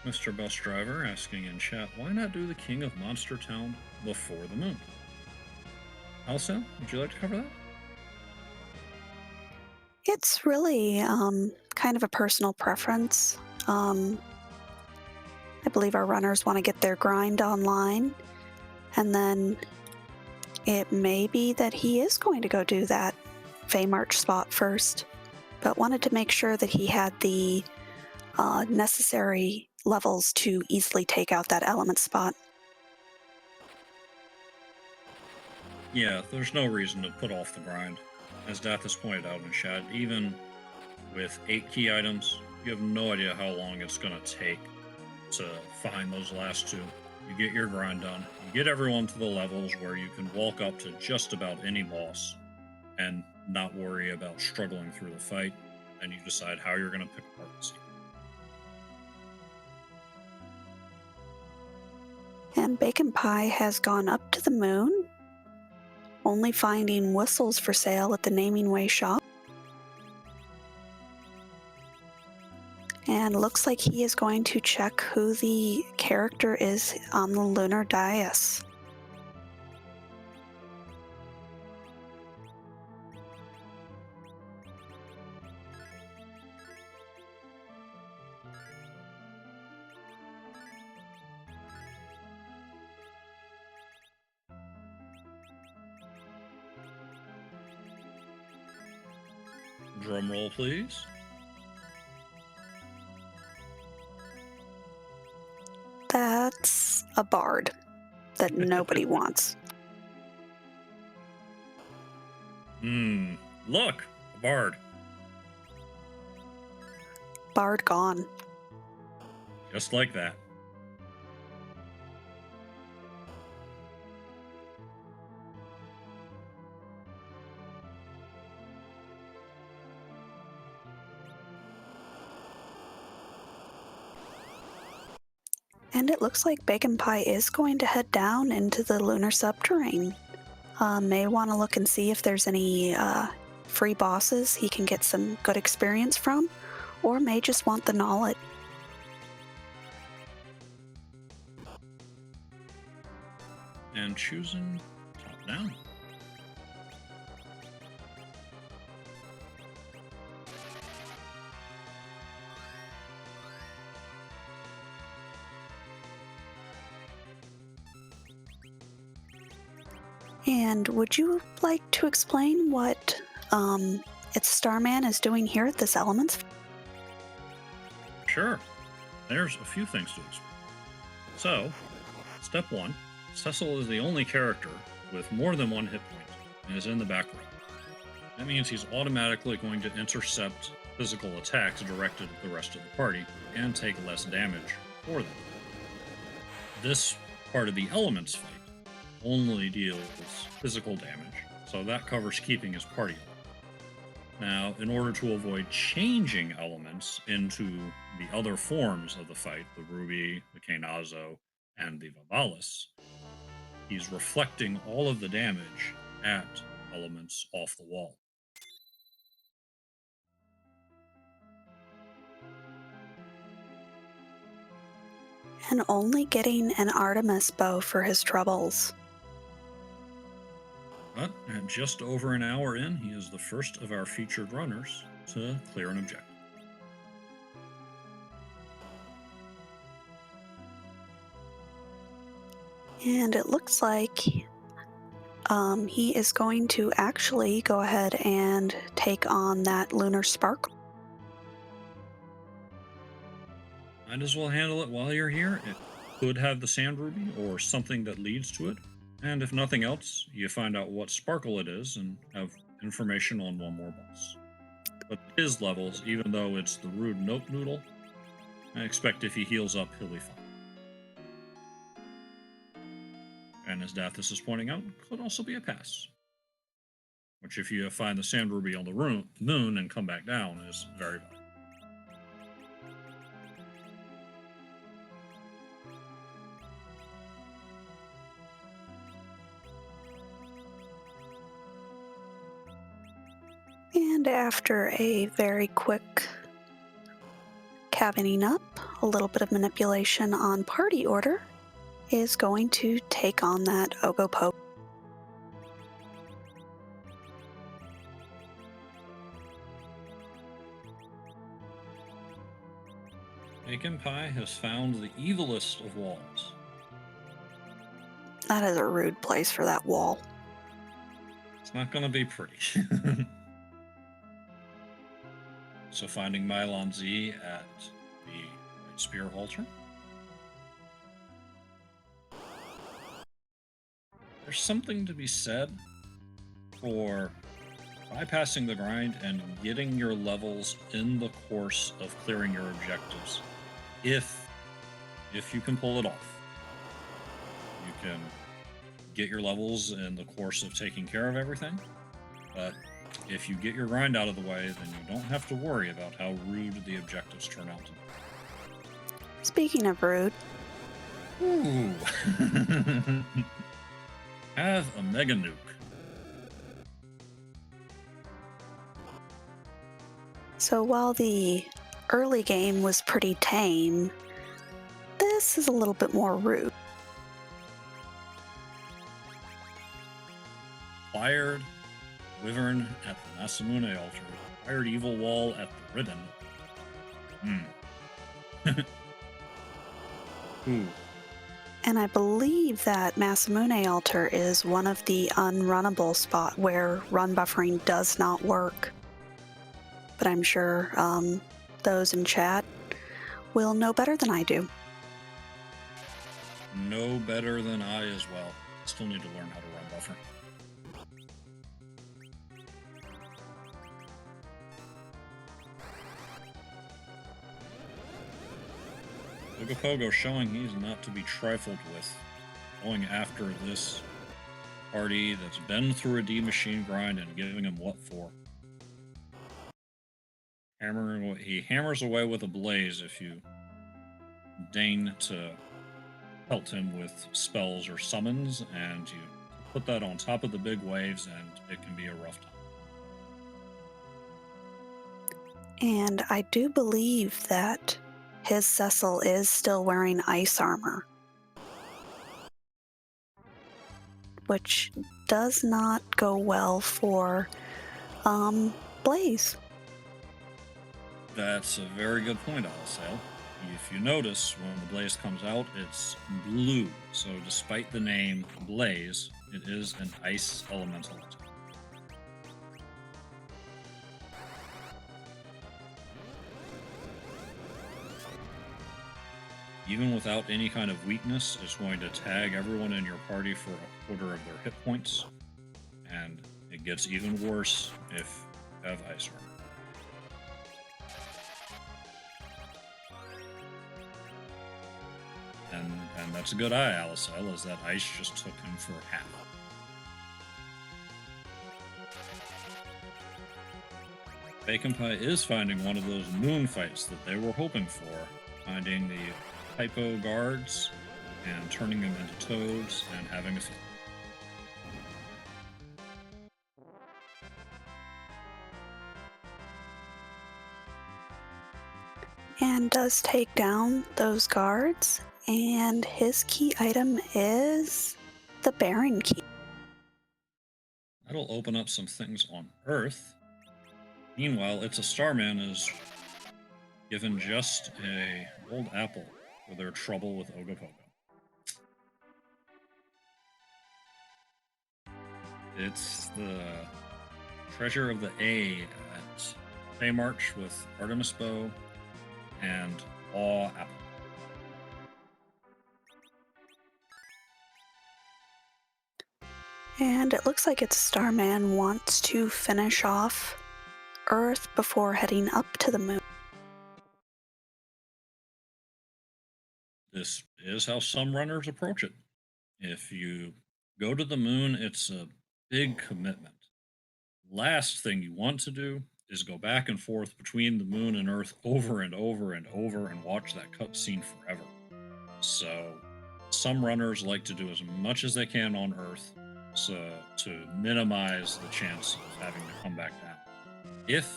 Mr. Bus Driver asking in chat, why not do the King of Monster Town before the moon? Allisele, would you like to cover that? It's really kind of a personal preference. I believe our runners want to get their grind online, and then it may be that he is going to go do that Feymarch spot first, but wanted to make sure that he had the necessary levels to easily take out that element spot. Yeah, there's no reason to put off the grind. As Dathis pointed out in chat, even with 8 key items, you have no idea how long it's going to take to find those last 2. You get your grind done, you get everyone to the levels where you can walk up to just about any boss and not worry about struggling through the fight, and you decide how you're going to pick apart the scene. And Baconpie has gone up to the moon, only finding whistles for sale at the Naming Way shop. And looks like he is going to check who the character is on the lunar dais. Drum roll, please. That's a bard that nobody wants. Look, a bard. Bard gone. Just like that. And it looks like Baconpie is going to head down into the lunar subterrane. May want to look and see if there's any free bosses he can get some good experience from, or may just want the knowledge. And choosing top down. And would you like to explain what its Starman is doing here at this Elements? Sure. There's a few things to explain. So, step 1, Cecil is the only character with more than one hit point and is in the back row. That means he's automatically going to intercept physical attacks directed at the rest of the party and take less damage for them. This part of the Elements fight only deals physical damage, so that covers keeping his party alive. Now, in order to avoid changing elements into the other forms of the fight, the Ruby, the Kainazo, and the Vabalis, he's reflecting all of the damage at elements off the wall. And only getting an Artemis bow for his troubles. But at just over an hour in, he is the first of our featured runners to clear an objective. And it looks like he is going to actually go ahead and take on that lunar sparkle. Might as well handle it while you're here. It could have the sand ruby or something that leads to it. And if nothing else, you find out what sparkle it is and have information on one more boss. But his levels, even though it's the rude nope noodle, I expect if he heals up, he'll be fine. And as Dathis is pointing out, could also be a pass. Which, if you find the sand ruby on the moon and come back down, is very valuable. And after a very quick cabining up, a little bit of manipulation on party order, is going to take on that Ogopoke. Baconpie has found the evilest of walls. That is a rude place for that wall. It's not going to be pretty. So finding Mylon Z at the White Spear altar. There's something to be said for bypassing the grind and getting your levels in the course of clearing your objectives. If you can pull it off. You can get your levels in the course of taking care of everything, but if you get your grind out of the way, then you don't have to worry about how rude the objectives turn out to be. Speaking of rude. Ooh. Have a mega nuke. So while the early game was pretty tame, this is a little bit more rude. Fired Wyvern at the Masamune altar. Fired Evil Wall at the Ribbon. Ooh. And I believe that Masamune altar is one of the unrunnable spot where run buffering does not work. But I'm sure those in chat will know better than I do. No better than I as well. Still need to learn how to run buffer. Ogopogo showing he's not to be trifled with, going after this party that's been through a D machine grind and giving him what for. He hammers away with a blaze if you deign to pelt him with spells or summons, and you put that on top of the big waves, and it can be a rough time. And I do believe that his Cecil is still wearing ice armor, which does not go well for Blaze. That's a very good point, Allisele. If you notice, when the blaze comes out, it's blue. So despite the name Blaze, it is an ice elemental attack. Even without any kind of weakness, it's going to tag everyone in your party for a quarter of their hit points. And it gets even worse if you have ice armor. And that's a good eye, Allisele, as that ice just took him for half. Baconpie is finding one of those moon fights that they were hoping for, finding the hypo guards and turning them into toads and having a field. And does take down those guards, and his key item is the Baron Key. That'll open up some things on Earth. Meanwhile, It's a Starman is given just a gold apple for their trouble with Ogopogo. It's the Treasure of the A at Feymarch with Artemis Bow and Awe Apple. And it looks like It's Starman wants to finish off Earth before heading up to the moon. This is how some runners approach it. If you go to the moon, it's a big commitment. Last thing you want to do is go back and forth between the moon and Earth over and over and over and watch that cutscene forever. So some runners like to do as much as they can on Earth to minimize the chance of having to come back down. If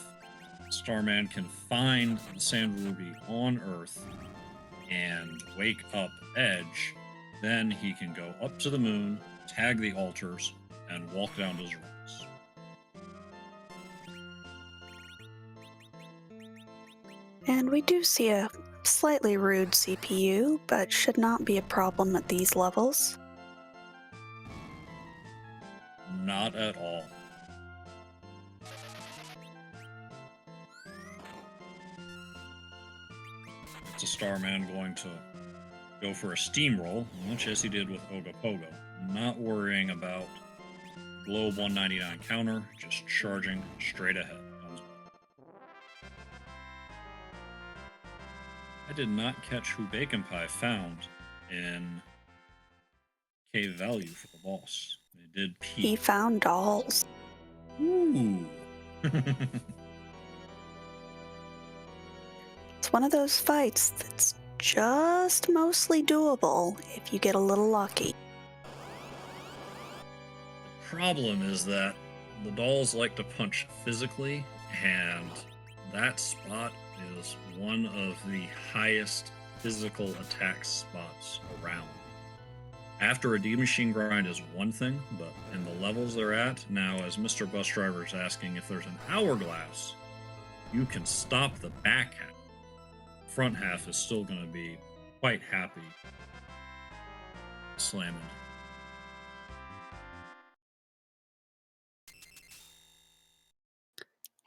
Starman can find the Sand Ruby on Earth and wake up Edge, then he can go up to the moon, tag the altars, and walk down those ruins. And we do see a slightly rude CPU, but should not be a problem at these levels. Not at all. It's a Starman going to go for a steamroll, much as he did with Ogopogo, not worrying about Globe 199 counter, just charging straight ahead. I did not catch who Baconpie found in Cave Value for the boss. They did peek. He found dolls. Ooh. It's one of those fights that's just mostly doable if you get a little lucky. The problem is that the dolls like to punch physically, and that spot is one of the highest physical attack spots around. After a D machine grind is one thing, but in the levels they're at, now as Mr. Bus Driver is asking if there's an hourglass, you can stop the back half. Front half is still going to be quite happy slamming.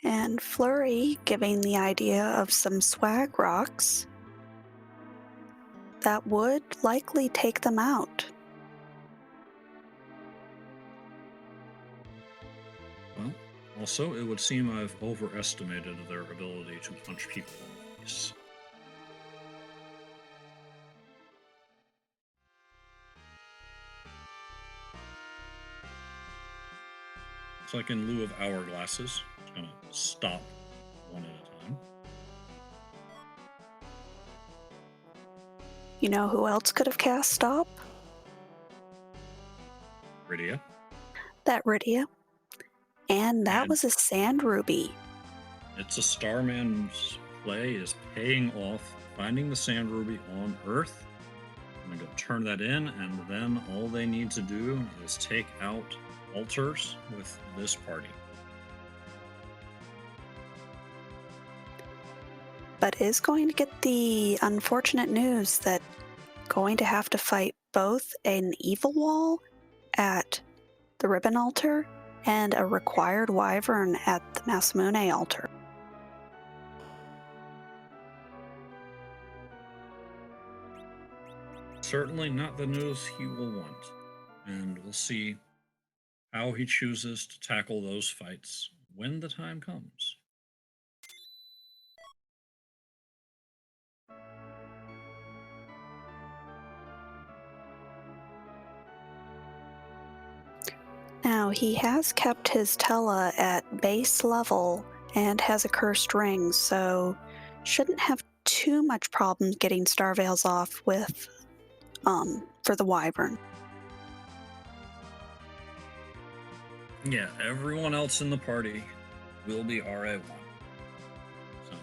And Flurry giving the idea of some swag rocks that would likely take them out. Well, also, it would seem I've overestimated their ability to punch people in the face. Looks like in lieu of hourglasses, it's going to stop one at a time. You know who else could have cast Stop? Rydia. That Rydia. And that And was a Sand Ruby. it's a Starman's play is paying off, finding the Sand Ruby on Earth. I'm going to turn that in, and then all they need to do is take out altars with this party. But is going to get the unfortunate news that going to have to fight both an evil wall at the Ribbon Altar and a required wyvern at the Masamune Altar. Certainly not the news he will want, and we'll see how he chooses to tackle those fights when the time comes. Now, he has kept his Tella at base level and has a cursed ring, so shouldn't have too much problem getting Star Veils off with for the wyvern. Yeah, everyone else in the party will be RA1. So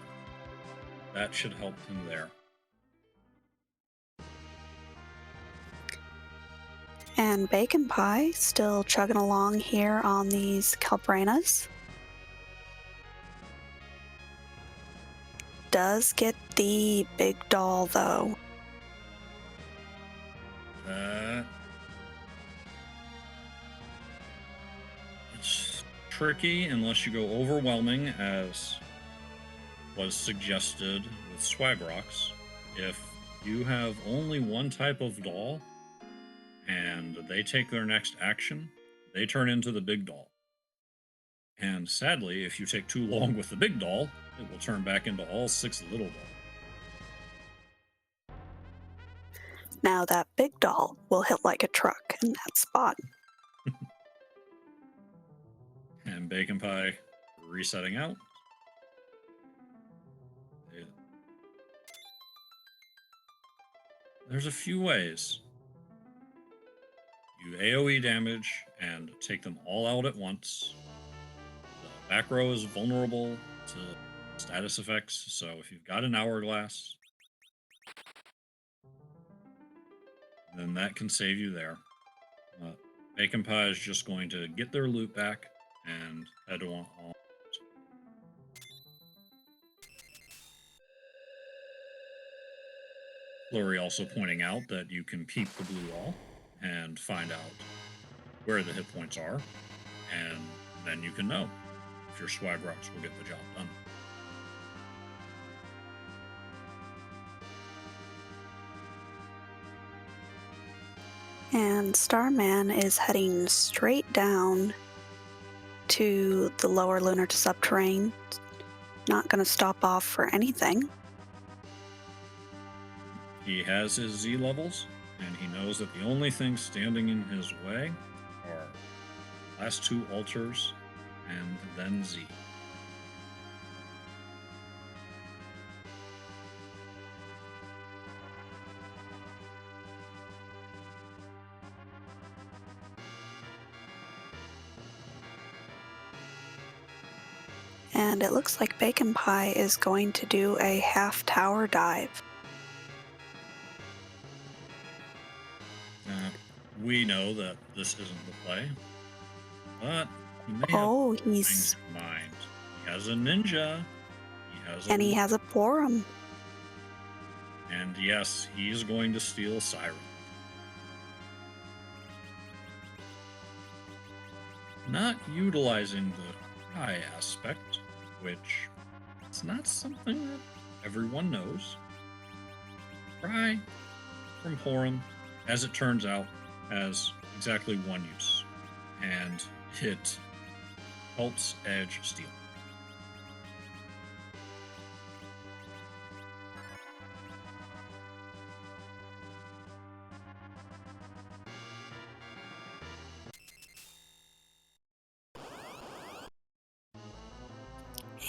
that should help him there. And Baconpie still chugging along here on these Calbrenas. Does get the big doll though. It's tricky unless you go overwhelming, as was suggested with Swag Rocks. If you have only one type of doll and they take their next action, they turn into the big doll. And sadly, if you take too long with the big doll, it will turn back into all 6 little dolls. Now that big doll will hit like a truck in that spot. And Baconpie resetting out. There's a few ways. You AoE damage and take them all out at once. The back row is vulnerable to status effects, so if you've got an hourglass, then that can save you there. Baconpie is just going to get their loot back and head on. Flurry also pointing out that you can peep the blue wall and find out where the hit points are, and then you can know if your swag rocks will get the job done. And Starman is heading straight down to the lower lunar to subterranean. Not going to stop off for anything. He has his Z levels, and he knows that the only things standing in his way are last 2 altars and then Z. and it looks like Baconpie is going to do a half tower dive. We know that this isn't the play, but he may have Oh, things in mind. He has a ninja. And he has a Porum. And yes, he's going to steal Siren. Not utilizing the cry aspect, which is not something that everyone knows. Cry from Porum, as it turns out, has exactly one use, and it helps Edge steal.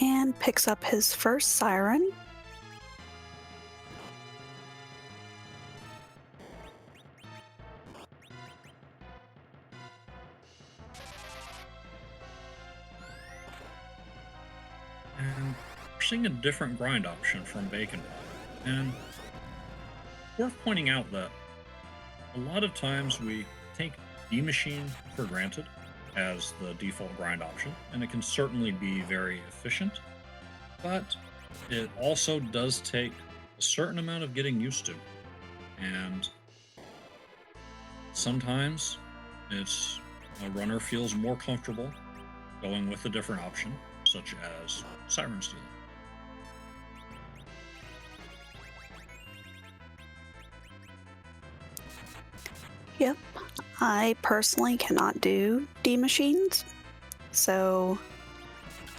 And picks up his first Siren. And we're seeing a different grind option from Baconpie. And worth pointing out that a lot of times we take D-Machine for granted as the default grind option, and it can certainly be very efficient, but it also does take a certain amount of getting used to. And sometimes a runner feels more comfortable going with a different option, such as Siren Stealing. Yep, I personally cannot do D-Machines, so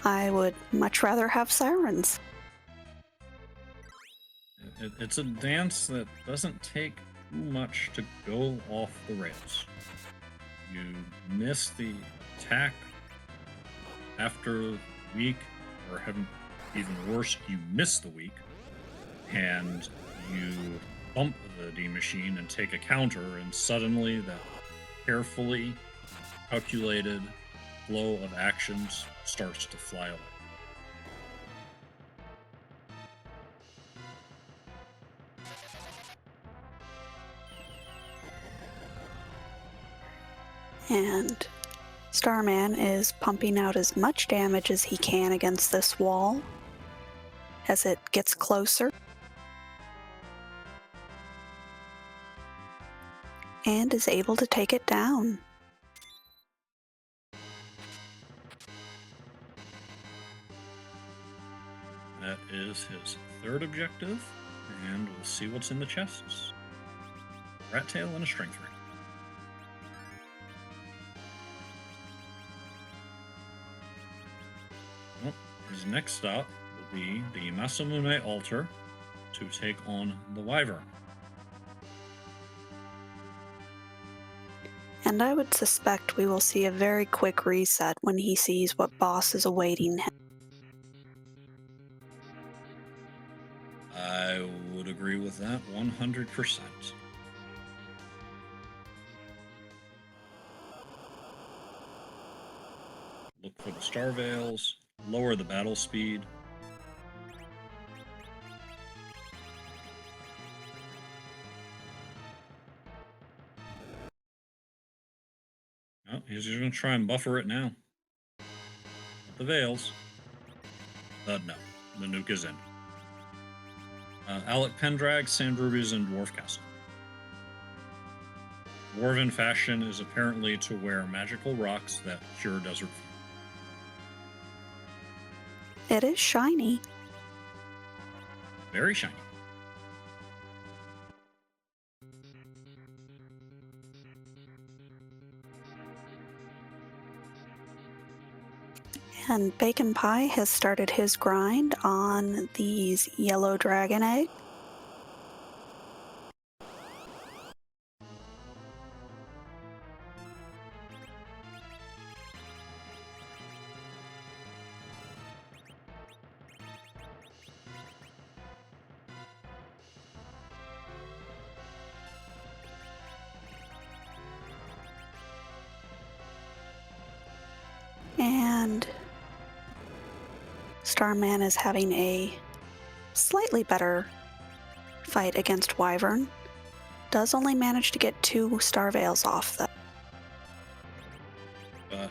I would much rather have Sirens. It's a dance that doesn't take too much to go off the rails. You miss the attack after the week, or even worse, you miss the week, and you bump the D-Machine and take a counter, and suddenly that carefully calculated flow of actions starts to fly away. And Starman is pumping out as much damage as he can against this wall as it gets closer. And is able to take it down. That is his third objective, and we'll see what's in the chests. Rat tail and a strength ring. Well, his next stop will be the Masamune altar to take on the Wyvern. And I would suspect we will see a very quick reset when he sees what boss is awaiting him. I would agree with that 100%. Look for the star veils, lower the battle speed. Oh, he's just going to try and buffer it now. Not the veils. No, the nuke is in. Alec Pendrag, Sand Rubies, and Dwarf Castle. Dwarven fashion is apparently to wear magical rocks that cure desert fever. It is shiny. Very shiny. And Baconpie has started his grind on these yellow dragon eggs. And Starman is having a slightly better fight against Wyvern. Does only manage to get 2 Star Veils off, though. But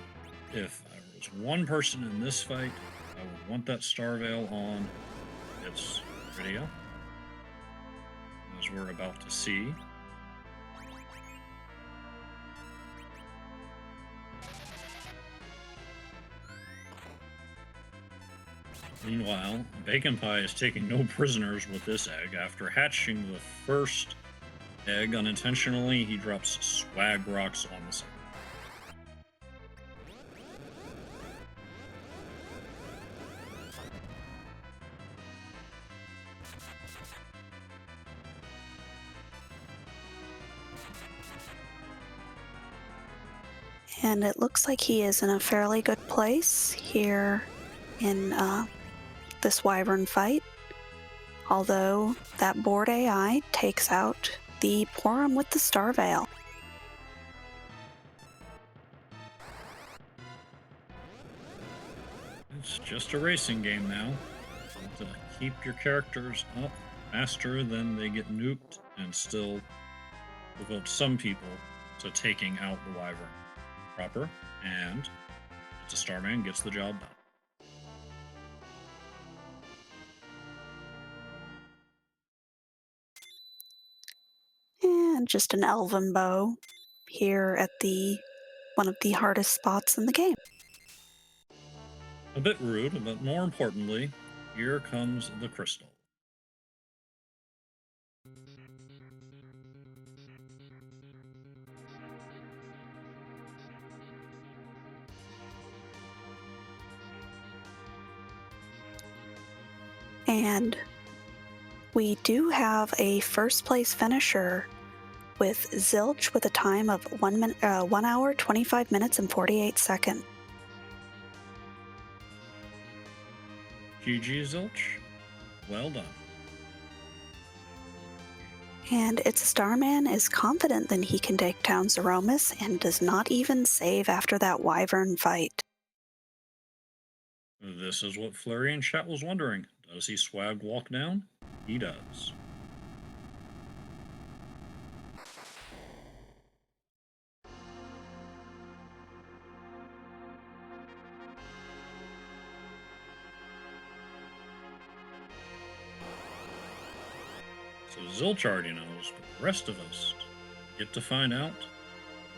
if I was one person in this fight, I would want that Star Veil on its video, as we're about to see. Meanwhile, Baconpie is taking no prisoners with this egg. After hatching the first egg unintentionally, he drops swag rocks on the second. And it looks like he is in a fairly good place here in this Wyvern fight. Although that board AI takes out the Porum with the Star Veil. It's just a racing game now. To keep your characters up faster than they get nuked and still devote some people to taking out the Wyvern proper, and it's a Starman gets the job done. And just an Elven Bow here at one of the hardest spots in the game. A bit rude, but more importantly, here comes the crystal. And we do have a first place finisher with Zilch with a time of 1 hour, 25 minutes, and 48 seconds. GG Zilch. Well done. And its Starman is confident that he can take down Zeromus and does not even save after that Wyvern fight. This is what Flurry and chat was wondering. Does he swag walk down? He does. So Zilch already knows, but the rest of us get to find out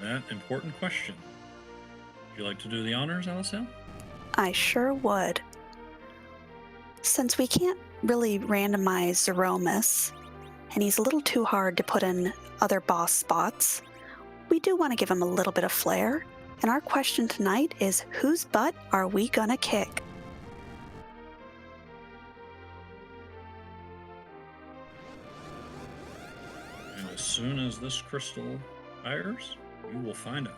that important question. Would you like to do the honors, Allisele? I sure would. Since we can't really randomize Zeromus, and he's a little too hard to put in other boss spots, we do want to give him a little bit of flair, and our question tonight is, whose butt are we gonna kick? And as soon as this crystal fires, you will find out.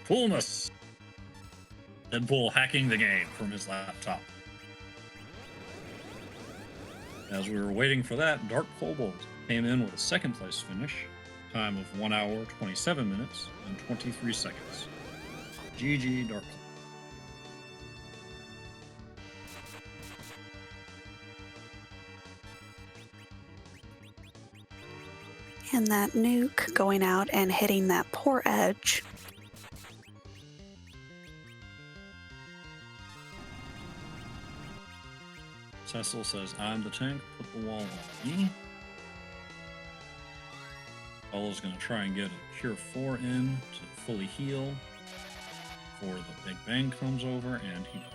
Coolness! Deadpool hacking the game from his laptop. As we were waiting for that, Dark Kobold came in with a second place finish, time of 1 hour, 27 minutes, and 23 seconds. GG Dark Kobold. And that nuke going out and hitting that poor edge. Cecil says, I'm the tank, put the wall on me. Paula's going to try and get a Cure 4 in to fully heal before the Big Bang comes over, and he does.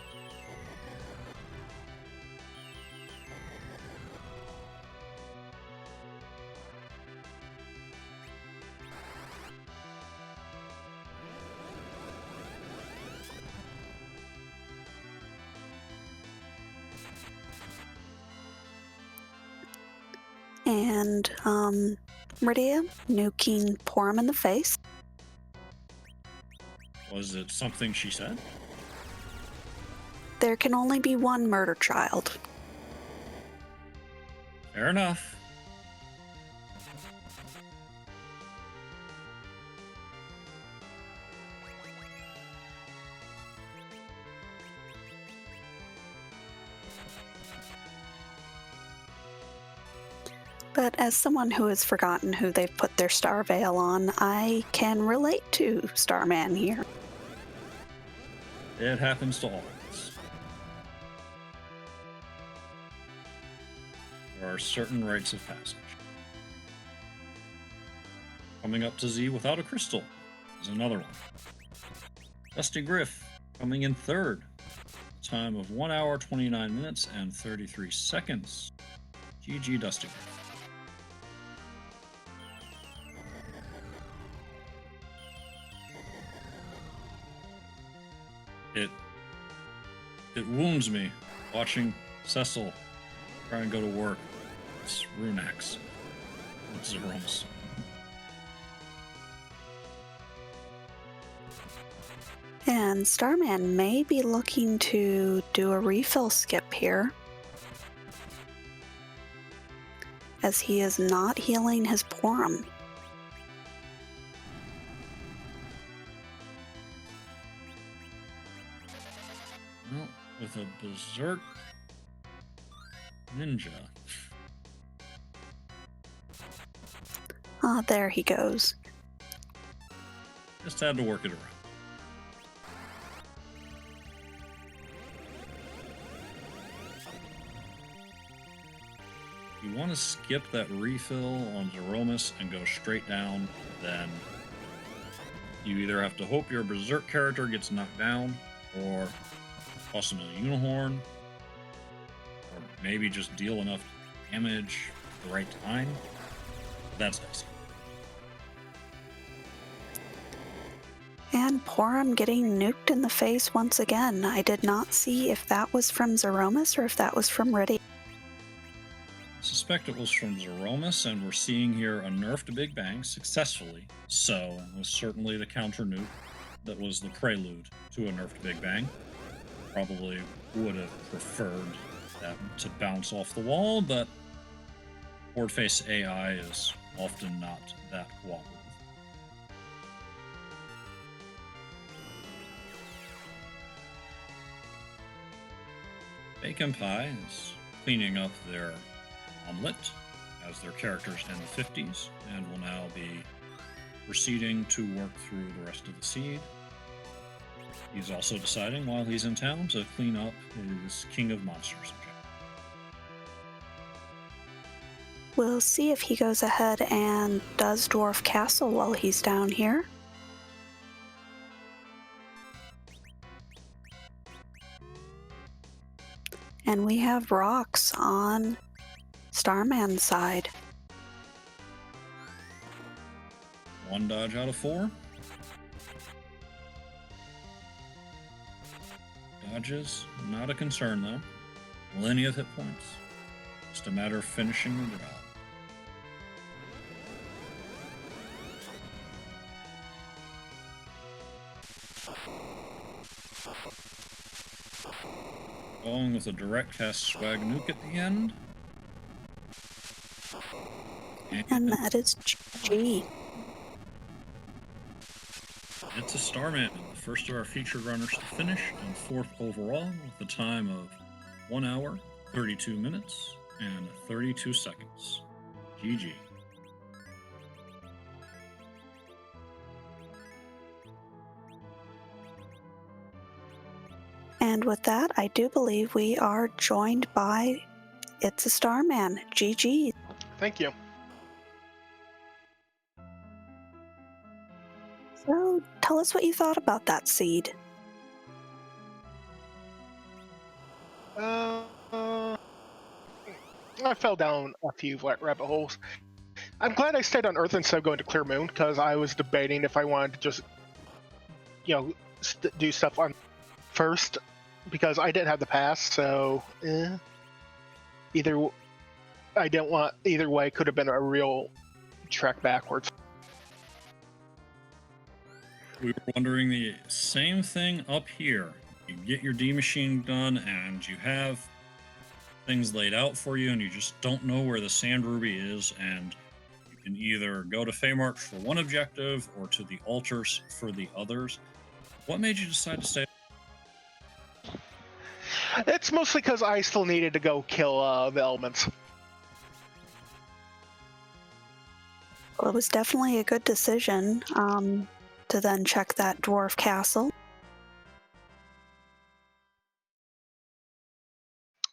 And Meridia nuking Porum in the face. Was it something she said? There can only be one murder child. Fair enough. But as someone who has forgotten who they've put their star veil on, I can relate to Starman here. It happens to all of us. There are certain rites of passage. Coming up to Z without a crystal is another one. Dusty Griff coming in third. Time of 1 hour, 29 minutes, and 33 seconds. GG Dusty Griff. It wounds me watching Cecil try and go to work. It's Runax. It's Zeromus. And Starman may be looking to do a refill skip here, as he is not healing his Porum. Well, with a Berserk Ninja. Ah, there he goes. Just had to work it around. If you want to skip that refill on Zeromus and go straight down, then you either have to hope your Berserk character gets knocked down, or toss him a Unicorn, or maybe just deal enough damage at the right time. That's dicey. And Porum getting nuked in the face once again. I did not see if that was from Zeromus or if that was from Riddy. I suspect it was from Zeromus, and we're seeing here a nerf to Big Bang successfully. So it was certainly the counter nuke that was the prelude to a nerf to Big Bang. Probably would have preferred that to bounce off the wall, but board face AI is often not that cooperative. Baconpie is cleaning up their omelet as their characters in the 50s, and will now be proceeding to work through the rest of the seed. He's also deciding while he's in town to clean up his King of Monsters objective. We'll see if he goes ahead and does Dwarf Castle while he's down here. And we have rocks on Starman's side. 1 dodge out of 4. Dodges, not a concern though. Plenty of hit points. Just a matter of finishing the job. Going with a direct cast swag nuke at the end. And that is GG. It's a Starman, the first of our featured runners to finish, and 4th overall with a time of 1 hour, 32 minutes, and 32 seconds. GG. And with that, I do believe we are joined by It's a Starman. GG. Thank you. So tell us what you thought about that seed. I fell down a few rabbit holes. I'm glad I stayed on Earth instead of going to Clear Moon, because I was debating if I wanted to just, do stuff on first, because I didn't have the pass. So either way could have been a real trek backwards. We were wondering the same thing up here. You get your D machine done, and you have things laid out for you, and you just don't know where the sand ruby is, and you can either go to Feymarch for one objective or to the altars for the others. What made you decide to stay? It's mostly because I still needed to go kill the elements. Well, it was definitely a good decision to then check that dwarf castle.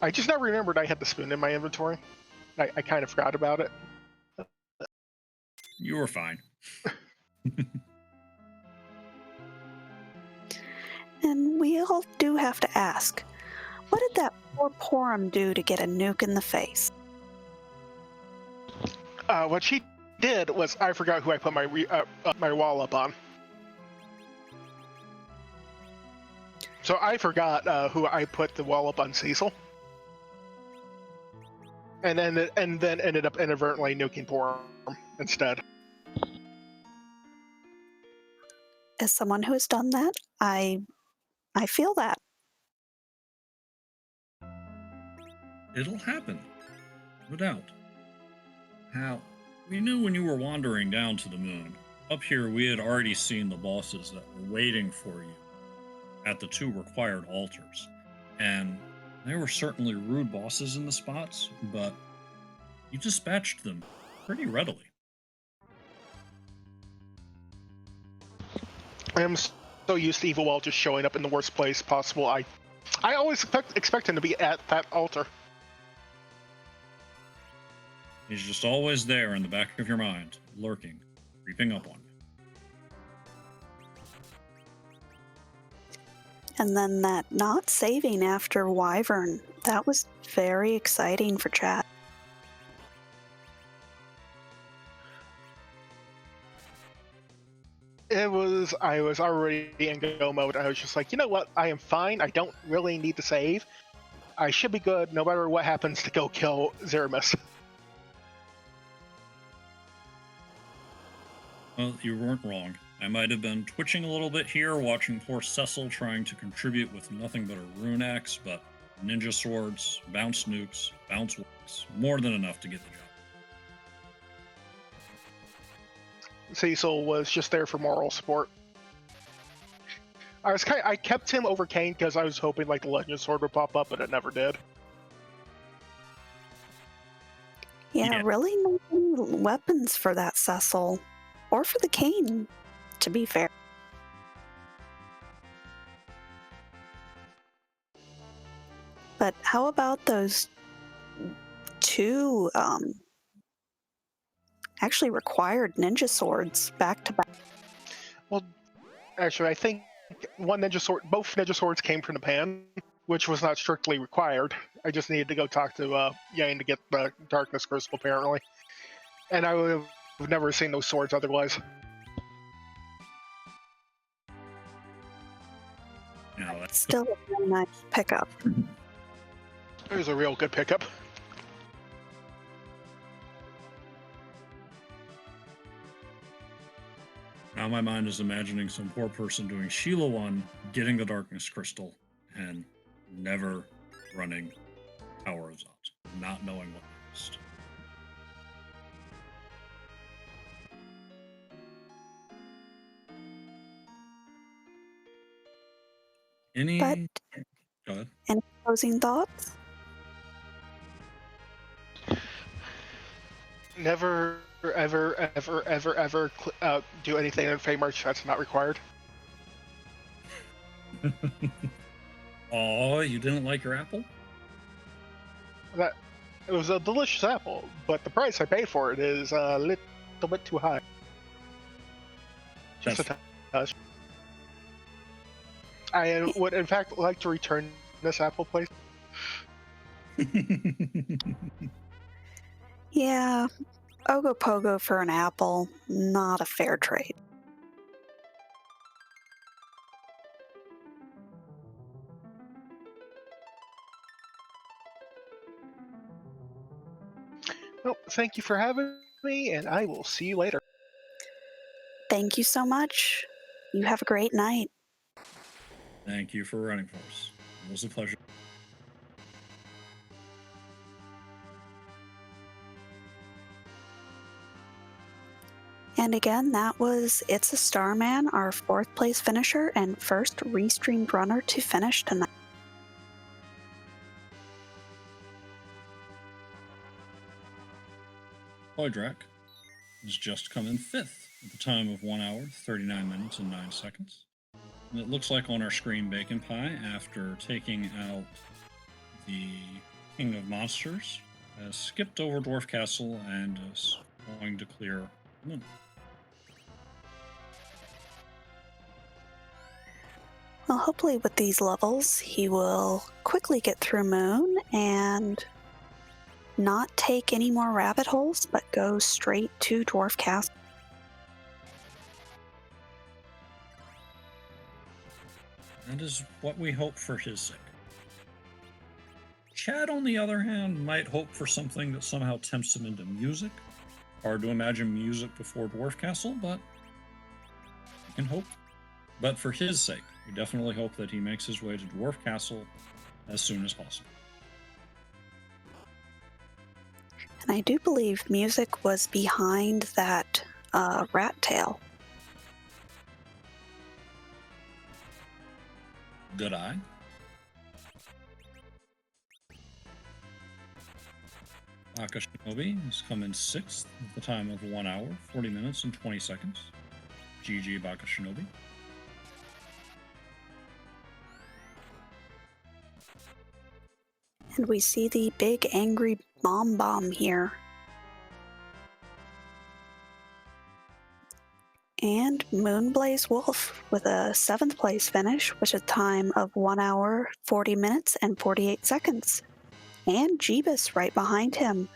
I just now remembered I had the spoon in my inventory. I kind of forgot about it. You were fine. And we all do have to ask, what did that poor Porum do to get a nuke in the face? What she did was I forgot who I put my wall up on. So I forgot who I put the wall up on Cecil. And then ended up inadvertently nuking Porum instead. As someone who has done that, I feel that. It'll happen. No doubt. How? We knew when you were wandering down to the moon. Up here, we had already seen the bosses that were waiting for you at the 2 required altars. And they were certainly rude bosses in the spots, but you dispatched them pretty readily. I am so used to Evil Wall just showing up in the worst place possible. I always expect him to be at that altar. He's just always there in the back of your mind, lurking, creeping up on you. And then that not saving after Wyvern, that was very exciting for chat. I was already in go mode. I was just like, you know what? I am fine. I don't really need to save. I should be good no matter what happens to go kill Zeramis. Well, you weren't wrong. I might have been twitching a little bit here, watching poor Cecil trying to contribute with nothing but a rune axe, but ninja swords, bounce nukes, bounce works, more than enough to get the job. Cecil was just there for moral support. I kept him over Kane because I was hoping like the Legend Sword would pop up, but it never did. Yeah, really no weapons for that Cecil. Or for the Cane, to be fair. But how about those 2 actually required ninja swords back to back? Well, actually, I think both ninja swords came from Japan, which was not strictly required. I just needed to go talk to Yang to get the Darkness Crystal, apparently. And I would have never seen those swords otherwise. Now, that's Still a very nice pickup. It was a real good pickup. now my mind is imagining some poor person doing Sheila 1, getting the Darkness Crystal, and never running Tower of Zot, not knowing what next. But Go ahead. any closing thoughts? Never, ever do anything in Feymarch that's not required. Oh, you didn't like your apple? It was a delicious apple, but the price I paid for it is a little bit too high. Just a touch. I would, in fact, like to return this apple, please. Yeah, Ogopogo for an apple, not a fair trade. Well, thank you for having me, and I will see you later. Thank you so much. You have a great night. Thank you for running for us. It was a pleasure. And again, that was It's a Starman, our 4th place finisher and first restreamed runner to finish tonight. Hoydrak has just come in 5th at the time of 1 hour, 39 minutes, and 9 seconds. And it looks like on our screen, Baconpie, after taking out the King of Monsters, has skipped over Dwarf Castle and is going to clear Lunar. Well, hopefully with these levels, he will quickly get through Moon and not take any more rabbit holes, but go straight to Dwarf Castle. That is what we hope for his sake. Chad, on the other hand, might hope for something that somehow tempts him into music. Hard to imagine music before Dwarf Castle, but we can hope. But for his sake, we definitely hope that he makes his way to Dwarf Castle as soon as possible. And I do believe music was behind that rat tail. Good eye. Aka Shinobi has come in 6th at the time of 1 hour, 40 minutes, and 20 seconds. GG Baka Shinobi. And we see the big angry bomb here. And Moonblaze Wolf with a 7th place finish with a time of 1 hour, 40 minutes, and 48 seconds. And Jeebus right behind him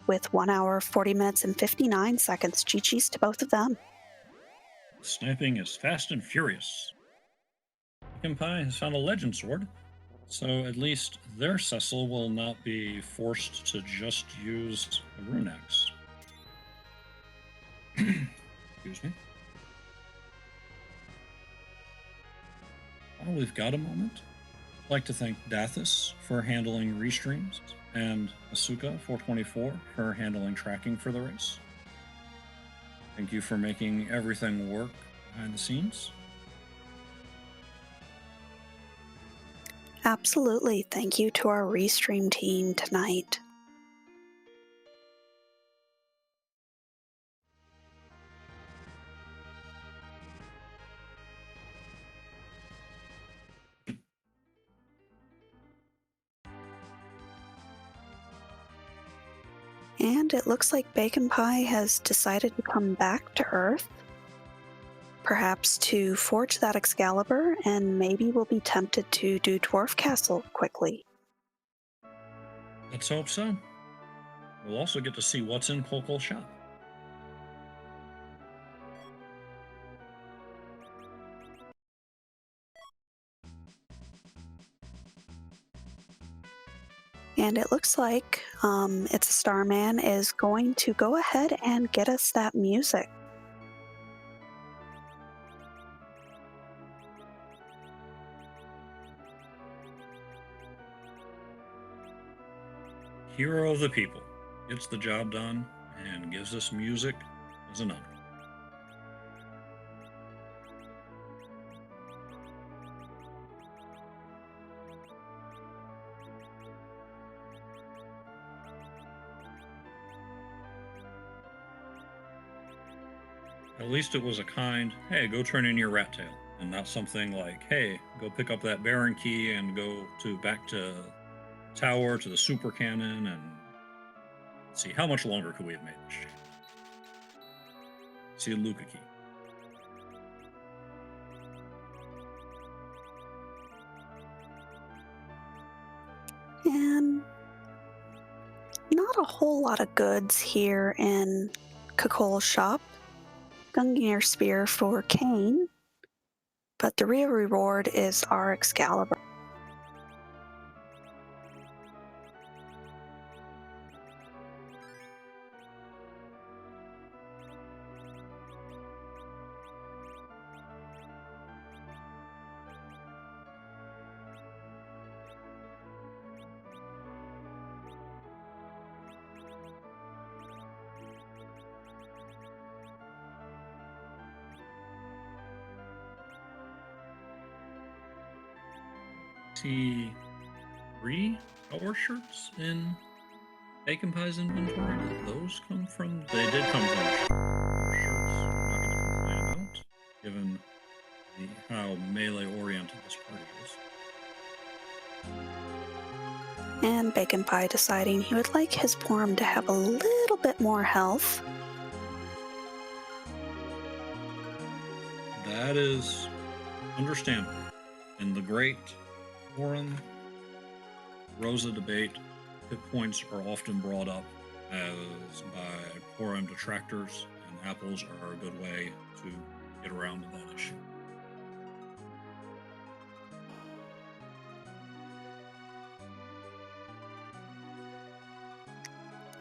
with 1 hour, 40 minutes, and 59 seconds. GG's to both of them. Sniping is fast and furious. Baconpie has found a legend sword, so at least their Cecil will not be forced to just use a rune axe. Excuse me. While we've got a moment, I'd like to thank Dathis for handling restreams and Asuka424 for handling tracking for the race. Thank you for making everything work behind the scenes. Absolutely. Thank you to our restream team tonight. And it looks like Baconpie has decided to come back to Earth, perhaps to forge that Excalibur, and maybe will be tempted to do Dwarf Castle quickly. Let's hope so. We'll also get to see what's in Kolkol's shop. And it looks like It's a Starman is going to go ahead and get us that music. Hero of the people gets the job done and gives us music as an honor. At least it was a kind, hey, go turn in your rat tail, and not something like, hey, go pick up that Baron key and go back to Tower to the super cannon, and let's see, how much longer could we have made this shit? See a Luca key. And not a whole lot of goods here in Kolkol's shop. Gungnir Spear for Kane, but the real reward is our Excalibur. see 3 power shirts in Baconpie's inventory. Did those come from? They did come from power shirts. I'm not going to complain about, given how melee-oriented this party is. And Baconpie deciding he would like his Porum to have a little bit more health. That is understandable. In the Great Porum Rosa debate, hit points are often brought up as by Porum detractors, and apples are a good way to get around that issue.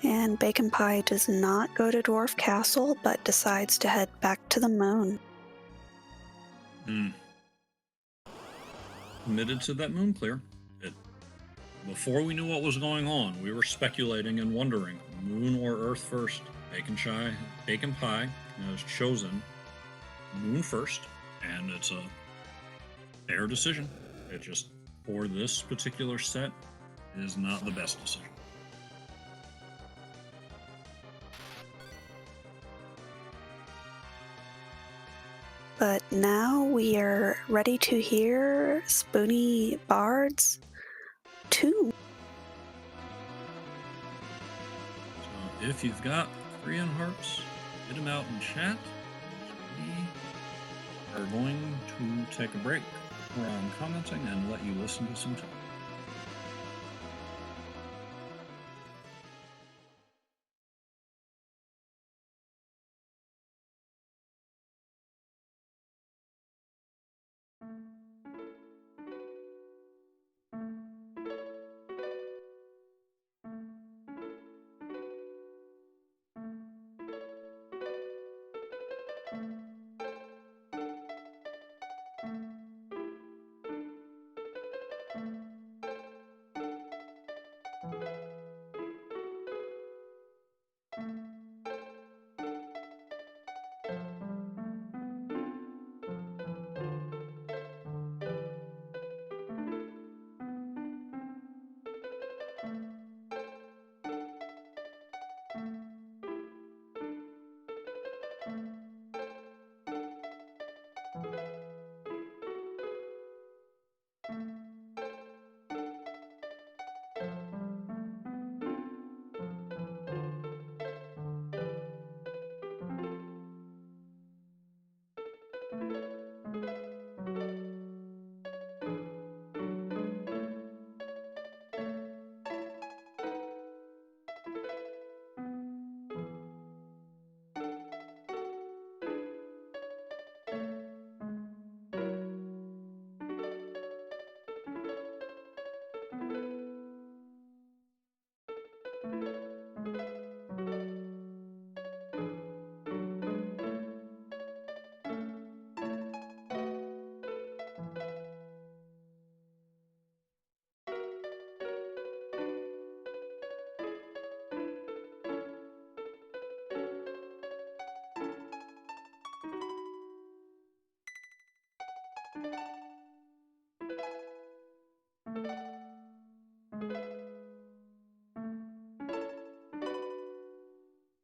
And Baconpie does not go to Dwarf Castle, but decides to head back to the moon. Committed to that moon clear. Before we knew what was going on, we were speculating and wondering, moon or earth first. Baconpie has chosen moon first, and it's a fair decision. It just, for this particular set, is not the best decision. But now we are ready to hear Spoony Bard's tune. So if you've got 3 in hearts, get them out in chat. We are going to take a break around commenting and let you listen to some talk.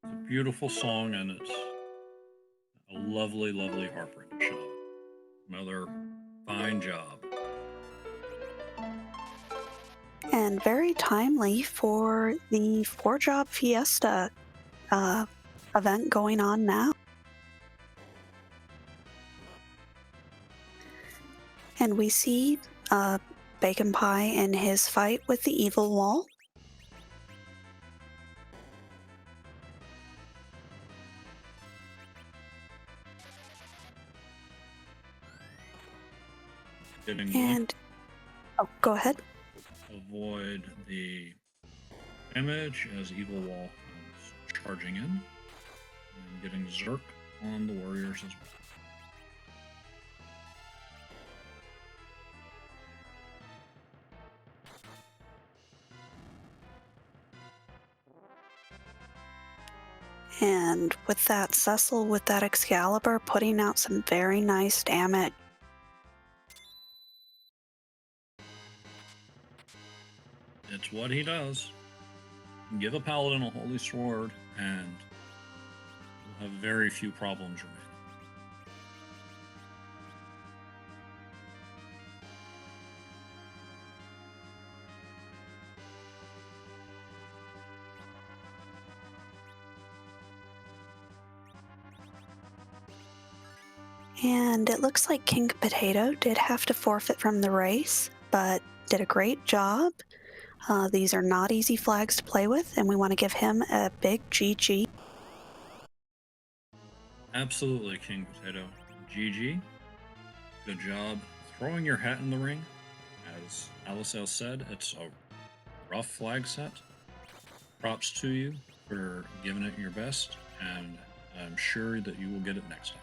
It's a beautiful song, and it's a lovely, lovely harp rendition. Another fine job. And very timely for the 4-Job Fiesta event going on now. And we see Baconpie in his fight with the Evil Wall. And oh, go ahead. Avoid the damage as Evil Wall comes charging in, and getting Zerk on the warriors as well. And with that, Cecil with that Excalibur putting out some very nice damage. It's what he does. Give a paladin a holy sword, and you'll have very few problems remaining. And it looks like King Potato did have to forfeit from the race, but did a great job. These are not easy flags to play with, and we want to give him a big GG. Absolutely, King Potato. GG. Good job throwing your hat in the ring. As Allisele said, it's a rough flag set. Props to you for giving it your best, and I'm sure that you will get it next time.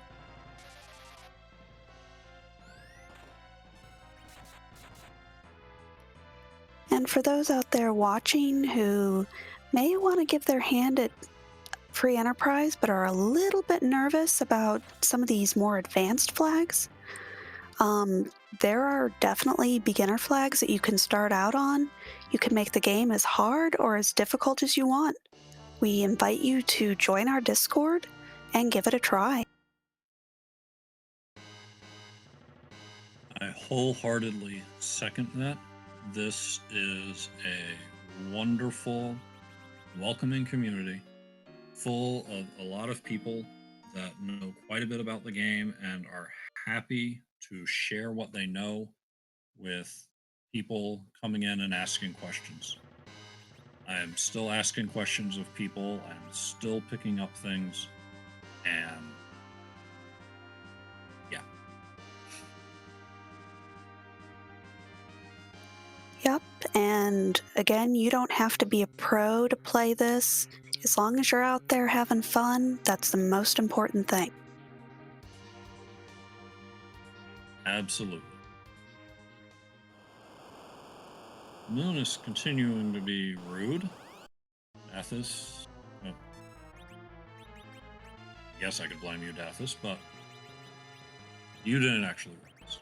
And for those out there watching who may want to give their hand at free enterprise but are a little bit nervous about some of these more advanced flags, there are definitely beginner flags that you can start out on. You can make the game as hard or as difficult as you want. We invite you to join our Discord and give it a try. I wholeheartedly second that. This is a wonderful, welcoming community full of a lot of people that know quite a bit about the game and are happy to share what they know with people coming in and asking questions. I am still asking questions of people. I'm still picking up things. And yeah. Yep, and again, you don't have to be a pro to play this. As long as you're out there having fun, that's the most important thing. Absolutely. Moon is continuing to be rude. Dathis. Oh. Yes, I could blame you, Dathis, but you didn't actually raise.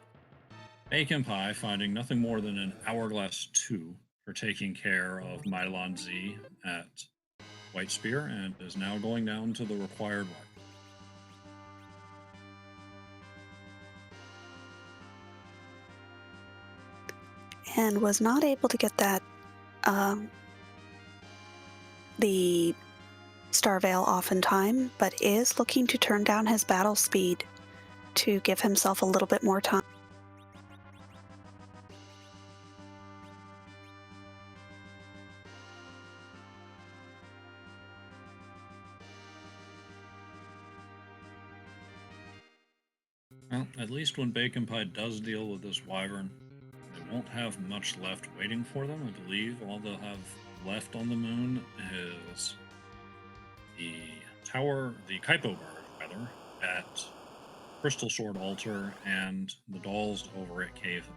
Baconpie finding nothing more than an hourglass 2 for taking care of Mylon Z at White Spear and is now going down to the required one. And was not able to get that, the Star Veil off in time, but is looking to turn down his battle speed to give himself a little bit more time. Well, at least when Baconpie does deal with this wyvern, they won't have much left waiting for them. I believe all they'll have left on the moon is the tower, the Kaipo Guard, rather, at Crystal Sword Altar and the dolls over at Cave.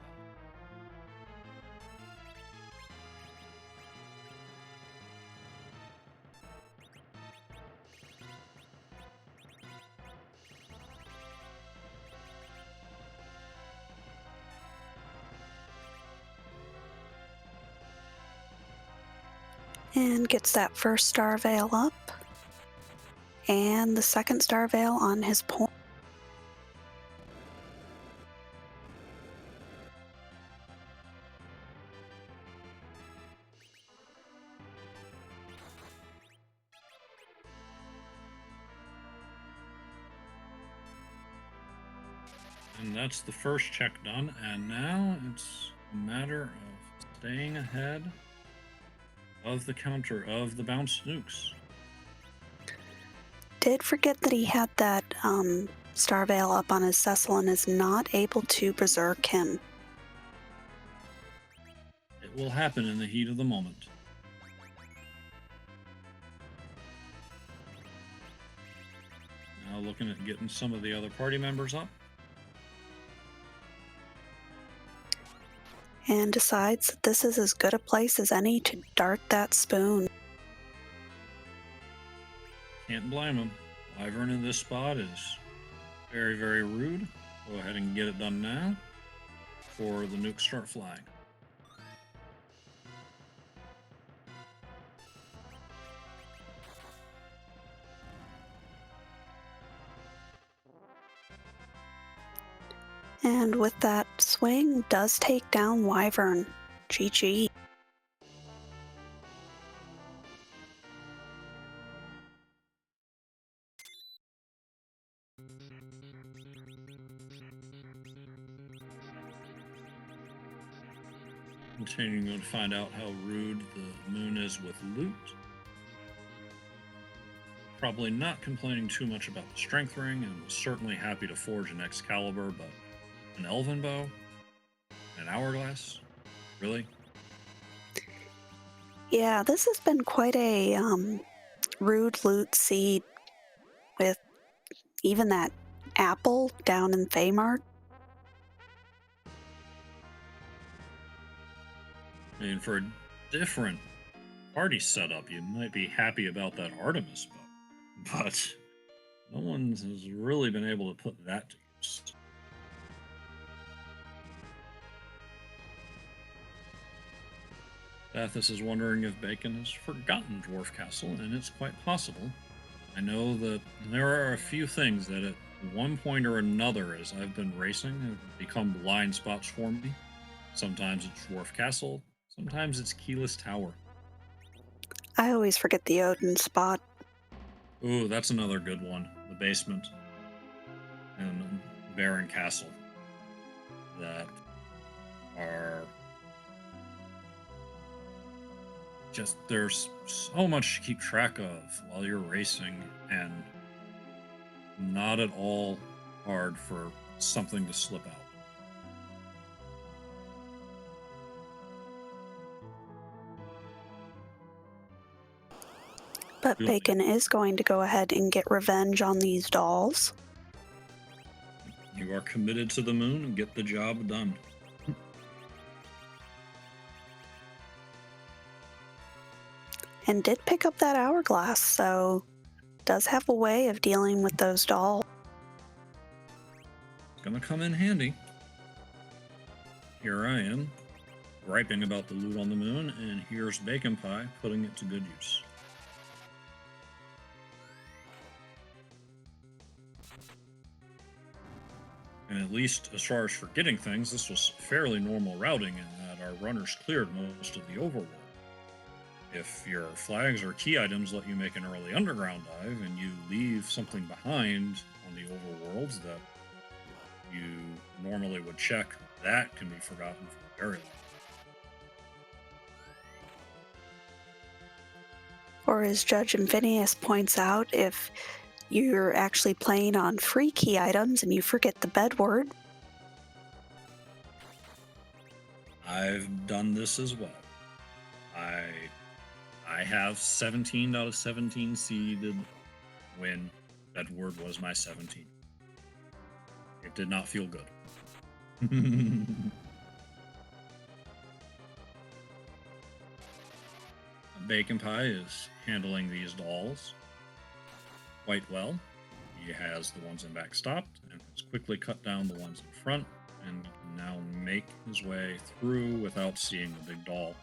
And gets that first Star Veil up, and the second Star Veil on his point. And that's the first check done, and now it's a matter of staying ahead of the counter of the bounced nukes. Did forget that he had that Star Veil up on his Cecil and is not able to berserk him. It will happen in the heat of the moment. Now looking at getting some of the other party members up. And decides that this is as good a place as any to dart that spoon. Can't blame him. Wyvern in this spot is very, very rude. Go ahead and get it done now before the nukes start flying. And with that swing, does take down Wyvern. GG. Continuing to find out how rude the moon is with loot. Probably not complaining too much about the strength ring, and was certainly happy to forge an Excalibur, but an elven bow? An hourglass? Really? Yeah, this has been quite a rude loot seed with even that apple down in Thamart. I mean, for a different party setup, you might be happy about that Artemis bow, but no one has really been able to put that to use. Bathus is wondering if Bacon has forgotten Dwarf Castle, and it's quite possible. I know that there are a few things that at one point or another as I've been racing have become blind spots for me. Sometimes it's Dwarf Castle, sometimes it's Keyless Tower. I always forget the Odin spot. Ooh, that's another good one. The basement and Baron Castle that are just, there's so much to keep track of while you're racing, and not at all hard for something to slip out. But Really? Bacon is going to go ahead and get revenge on these dolls. You are committed to the moon and get the job done. And did pick up that hourglass, so does have a way of dealing with those dolls. It's gonna come in handy. Here I am, griping about the loot on the moon, and here's Baconpie putting it to good use. And at least as far as forgetting things, this was fairly normal routing in that our runners cleared most of the overworld. If your flags or key items let you make an early underground dive and you leave something behind on the overworlds that you normally would check, that can be forgotten for very long. Or as Judge Infinius points out, if you're actually playing on free key items and you forget the bedward. I've done this as well. I have 17 out of 17 seeded when bedward was my 17. It did not feel good. Baconpie is handling these dolls quite well. He has the ones in back stopped and has quickly cut down the ones in front, and can now make his way through without seeing the big doll.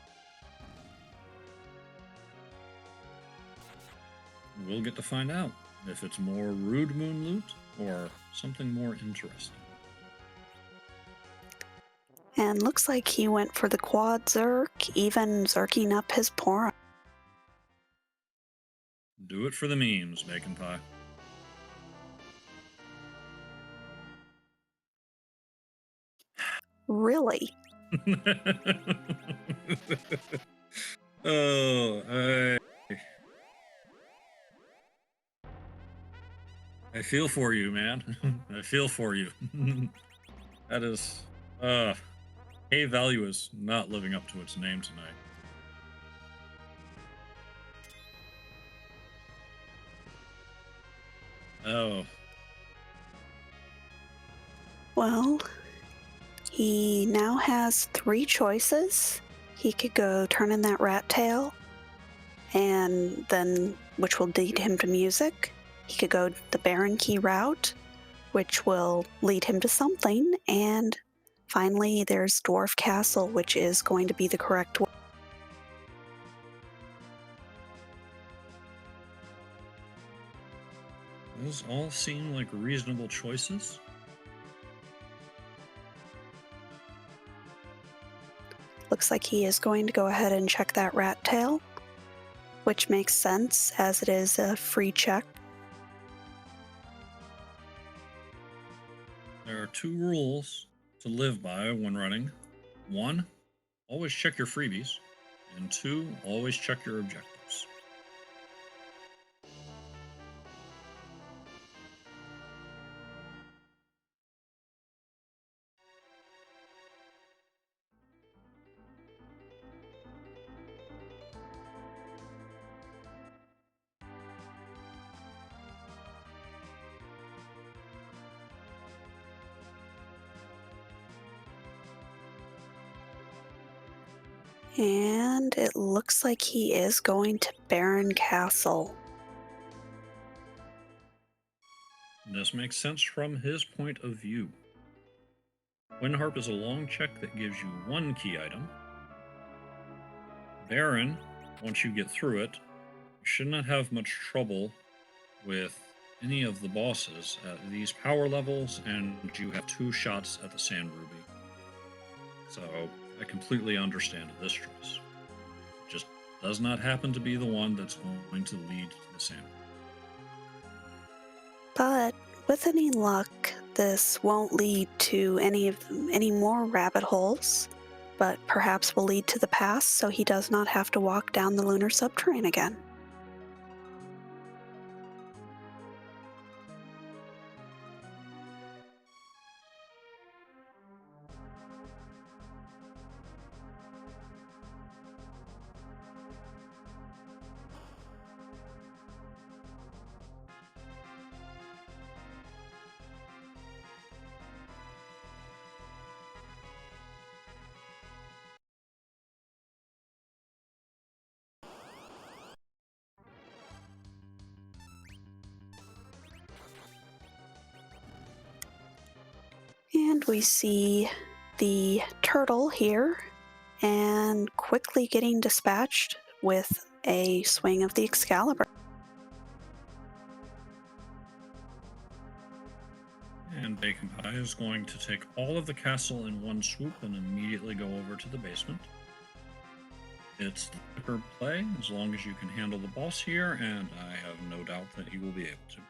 We'll get to find out if it's more rude moon loot or something more interesting. And looks like he went for the quad Zerk, even Zerking up his Porum. Do it for the memes, Baconpie. Really? Oh, I feel for you, man. I feel for you. That is, A value is not living up to its name tonight. Oh. Well, he now has 3 choices. He could go turn in that rat tail, and then, which will lead him to music. He could go the Baron Key route, which will lead him to something, and finally there's Dwarf Castle, which is going to be the correct one. Those all seem like reasonable choices. Looks like he is going to go ahead and check that rat tail, which makes sense as it is a free check. There are 2 rules to live by when running. 1, always check your freebies. And 2, always check your objectives. And it looks like he is going to Baron Castle. This makes sense from his point of view. Wind Harp is a long check that gives you 1 key item. Baron, once you get through it, you should not have much trouble with any of the bosses at these power levels, and you have 2 shots at the Sand Ruby. So I completely understand this choice. It just does not happen to be the one that's going to lead to the Sand Ruby. But with any luck, this won't lead to any more rabbit holes, but perhaps will lead to the past so he does not have to walk down the lunar subterranean again. And we see the turtle here and quickly getting dispatched with a swing of the Excalibur. And Baconpie is going to take all of the castle in one swoop and immediately go over to the basement. It's the quicker play as long as you can handle the boss here, and I have no doubt that he will be able to.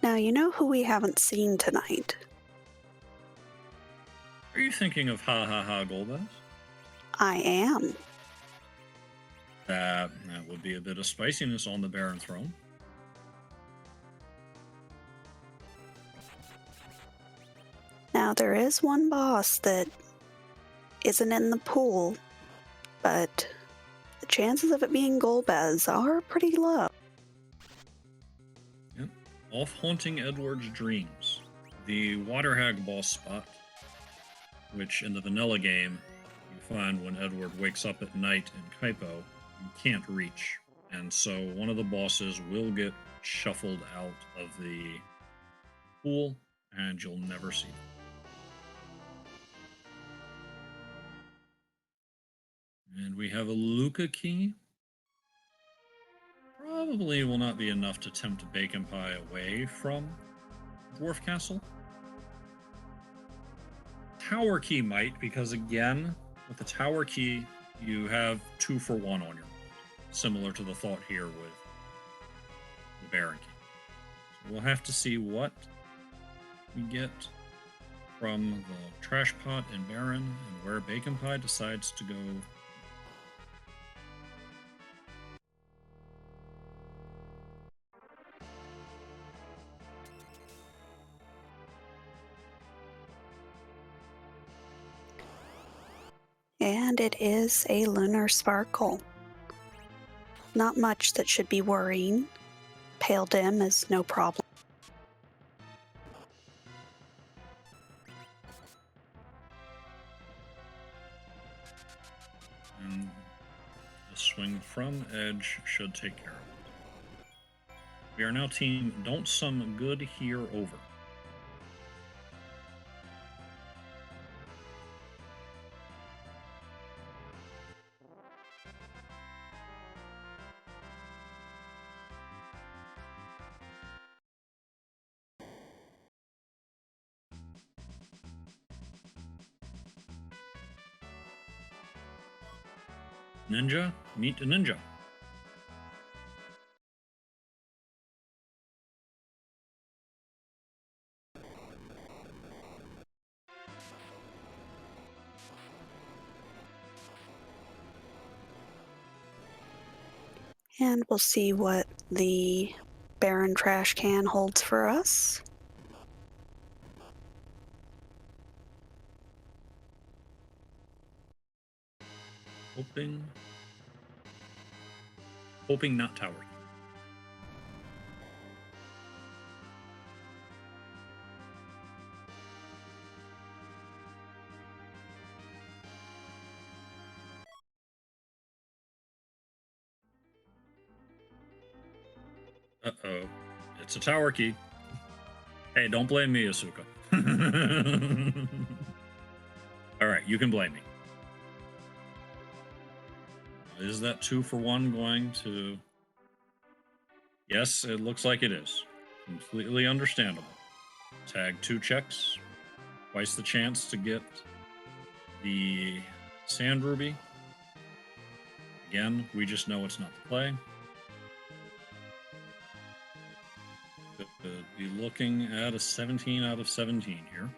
Now, you know who we haven't seen tonight? Are you thinking of Ha Ha Ha Golbez? I am. That would be a bit of spiciness on the Baron throne. Now, there is one boss that isn't in the pool, but the chances of it being Golbez are pretty low. Yep. Off haunting Edward's dreams. The Water Hag boss spot, which in the vanilla game you find when Edward wakes up at night in Kaipo, you can't reach. And so one of the bosses will get shuffled out of the pool, and you'll never see them. And we have a Luca key. Probably will not be enough to tempt Baconpie away from Dwarf Castle. Tower key might, because again, with the tower key, you have 2 for 1 on your mind. Similar to the thought here with the Baron key. So we'll have to see what we get from the Trash Pot and Baron and where Baconpie decides to go. And it is a lunar sparkle. Not much that should be worrying. Pale dim is no problem. And the swing from Edge should take care of it. We are now team Don't Some Good Here over. Ninja, meet a ninja. And we'll see what the barren trash can holds for us. Hoping not tower. Uh-oh. It's a tower key. Hey, don't blame me, Asuka. Alright, you can blame me. Is that 2 for 1 going to... Yes, it looks like it is. Completely understandable. Tag 2 checks. Twice the chance to get the Sand Ruby. Again, we just know it's not the play. Could be looking at a 17 out of 17 here.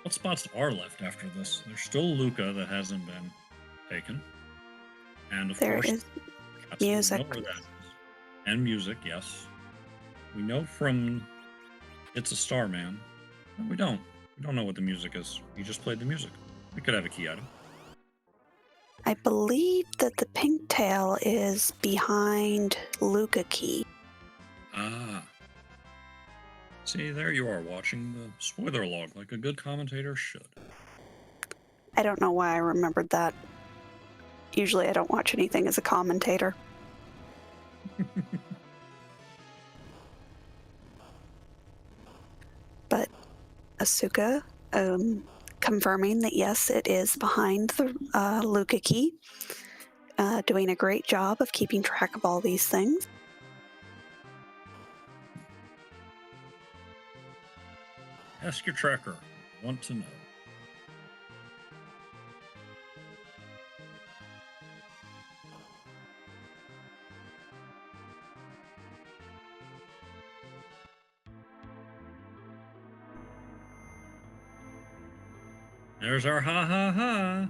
What spots are left after this? There's still Luca that hasn't been taken. And of There course, is we music. know where that is. And music, yes. We know from It's a Starman. No, we don't. We don't know what the music is. He just played the music. We could have a key item. I believe that the pink tail is behind Luca Key. Ah. See, there you are, watching the spoiler log like a good commentator should. I don't know why I remembered that. Usually I don't watch anything as a commentator. But Asuka confirming that yes, it is behind the Luca Key. Doing a great job of keeping track of all these things. Ask your tracker. Want to know. There's our ha ha ha.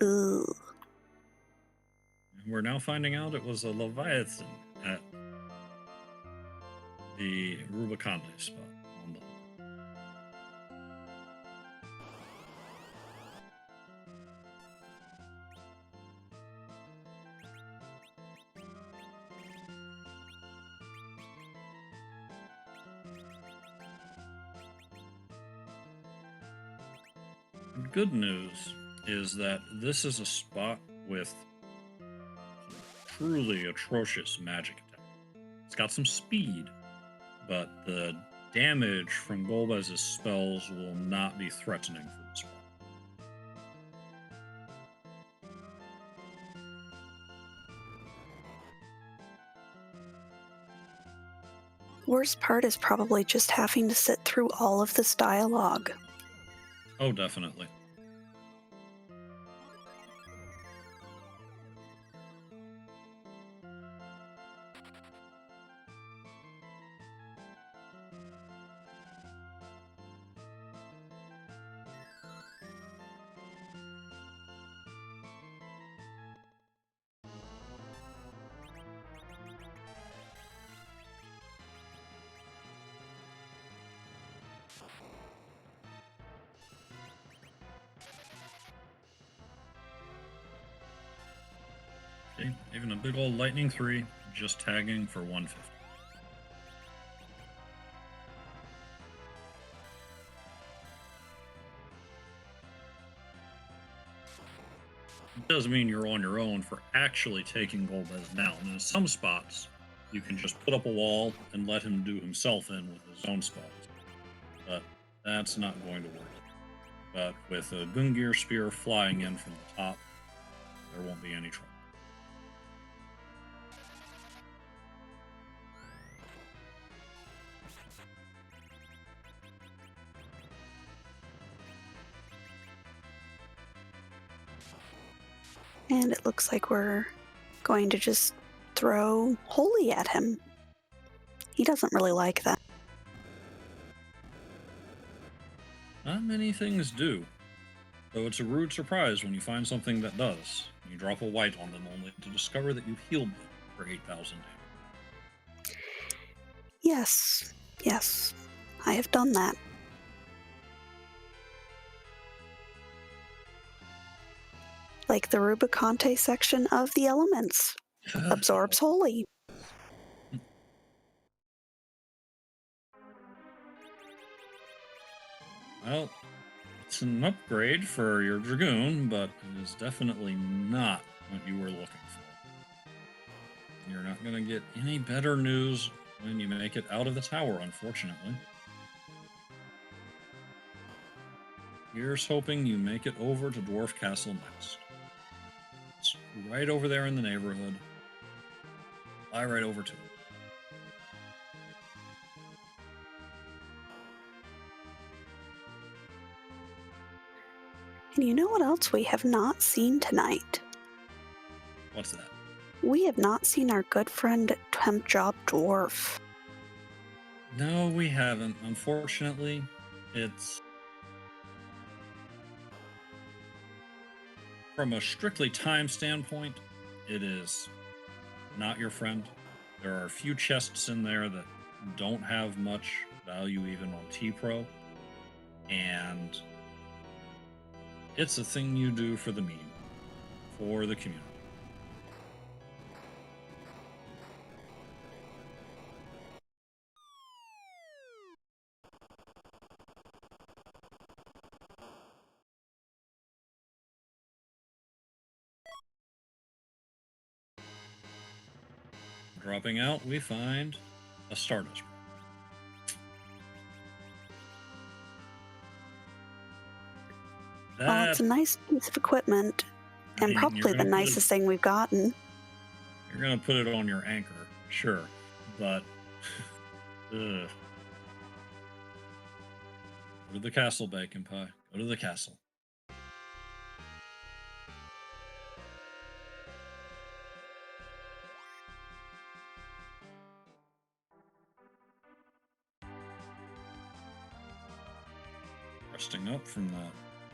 Ugh. We're now finding out it was a Leviathan at the Rubicon spot. On the... Good news is that this is a spot with truly atrocious magic attack. It's got some speed, but the damage from Golbez's spells will not be threatening for this spot. Worst part is probably just having to sit through all of this dialogue. Oh, definitely. Okay, even a big old lightning 3, just tagging for 150. It does mean you're on your own for actually taking Golbez down. In some spots, you can just put up a wall and let him do himself in with his own spells. But that's not going to work. But with a Gungir Spear flying in from the top, there won't be any trouble. And it looks like we're going to just throw holy at him. He doesn't really like that. Not many things do, though it's a rude surprise when you find something that does. You drop a white on them only to discover that you've healed them for 8,000 damage. Yes, I have done that. Like the Baconpie section of the elements. Absorbs holy. Well, it's an upgrade for your Dragoon, but it is definitely not what you were looking for. You're not going to get any better news when you make it out of the tower, unfortunately. Here's hoping you make it over to Dwarf Castle next. It's right over there in the neighborhood. Fly right over to it. And you know what else we have not seen tonight? What's that? We have not seen our good friend Temp Job Dwarf. No, we haven't. Unfortunately, it's... From a strictly time standpoint, it is not your friend. There are a few chests in there that don't have much value even on T-Pro. And it's a thing you do for the meme, for the community. Dropping out, we find a Stardust. Well, it's a nice piece of equipment, and probably the nicest thing we've gotten. You're going to put it on your anchor, sure, but... Ugh. Go to the castle, Baconpie. Go to the castle. Resting up from that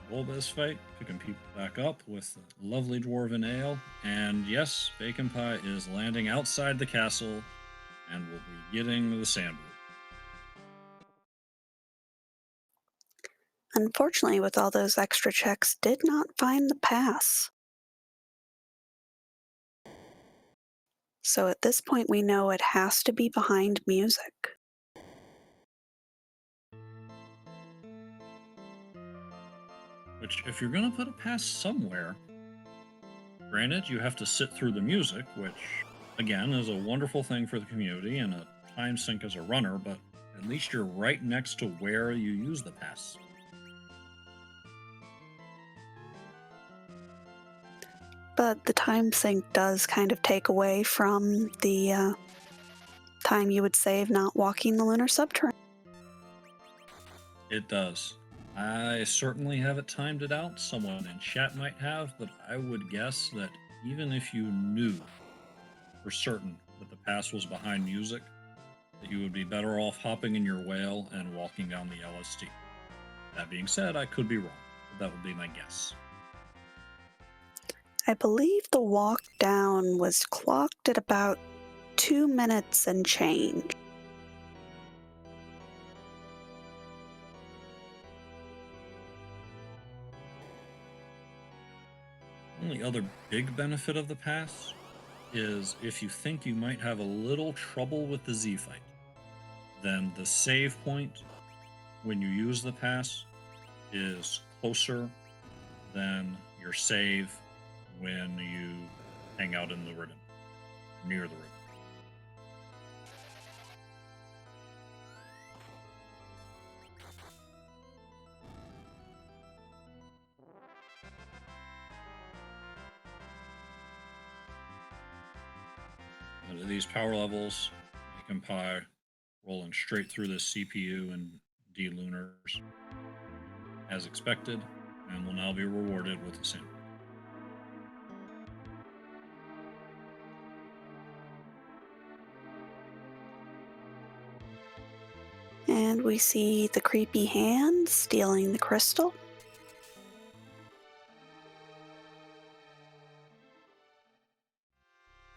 Bulbous fight, picking people back up with a lovely dwarven ale. And yes, Baconpie is landing outside the castle and will be getting the sandwood. Unfortunately, with all those extra checks, did not find the pass. So at this point, we know it has to be behind music. Which, if you're going to put a pass somewhere, granted, you have to sit through the music, which, again, is a wonderful thing for the community and a time sink as a runner, but at least you're right next to where you use the pass. But the time sink does kind of take away from the time you would save not walking the lunar subterranean. It does. I certainly haven't timed it out. Someone in chat might have, but I would guess that even if you knew for certain that the pass was behind music, that you would be better off hopping in your whale and walking down the LST. That being said, I could be wrong, but that would be my guess. I believe the walk down was clocked at about 2 minutes and change. The only other big benefit of the pass is if you think you might have a little trouble with the Z fight, then the save point when you use the pass is closer than your save when you hang out in the Ridden, near the Ridden. At these power levels, Baconpie rolling straight through this CPU and D-Lunars as expected, and will now be rewarded with the same. we see the creepy hand stealing the crystal.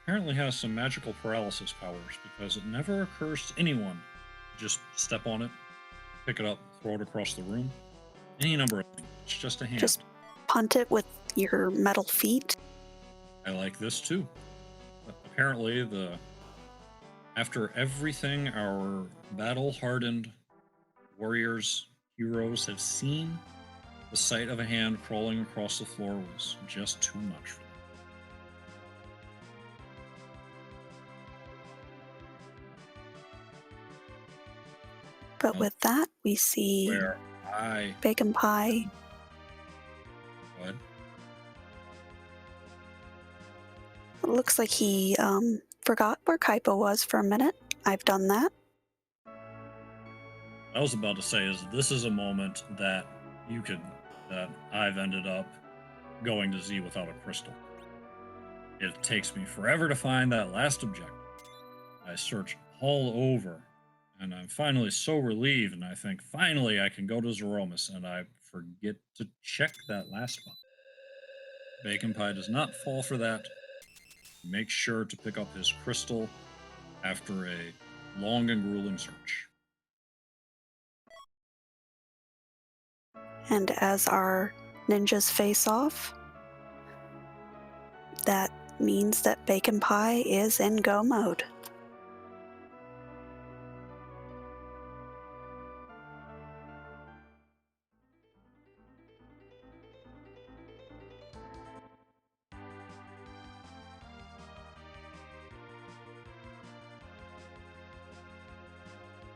Apparently has some magical paralysis powers because it never occurs to anyone to just step on it, pick it up, throw it across the room. Any number of things. It's just a hand. Just punt it with your metal feet. I like this too. But apparently, after everything our battle-hardened warriors, heroes have seen, the sight of a hand crawling across the floor was just too much for them. But with that, we see Where I Baconpie. would. It looks like he forgot where Kaipo was for a minute. I've done that. I was about to say is this is a moment that that I've ended up going to Z without a crystal. It takes me forever to find that last objective. I search all over, and I'm finally so relieved, and I think finally I can go to Zeromus, and I forget to check that last spot. Baconpie does not fall for that. Make sure to pick up his crystal after a long and grueling search. And as our ninjas face off, that means that Baconpie is in go mode.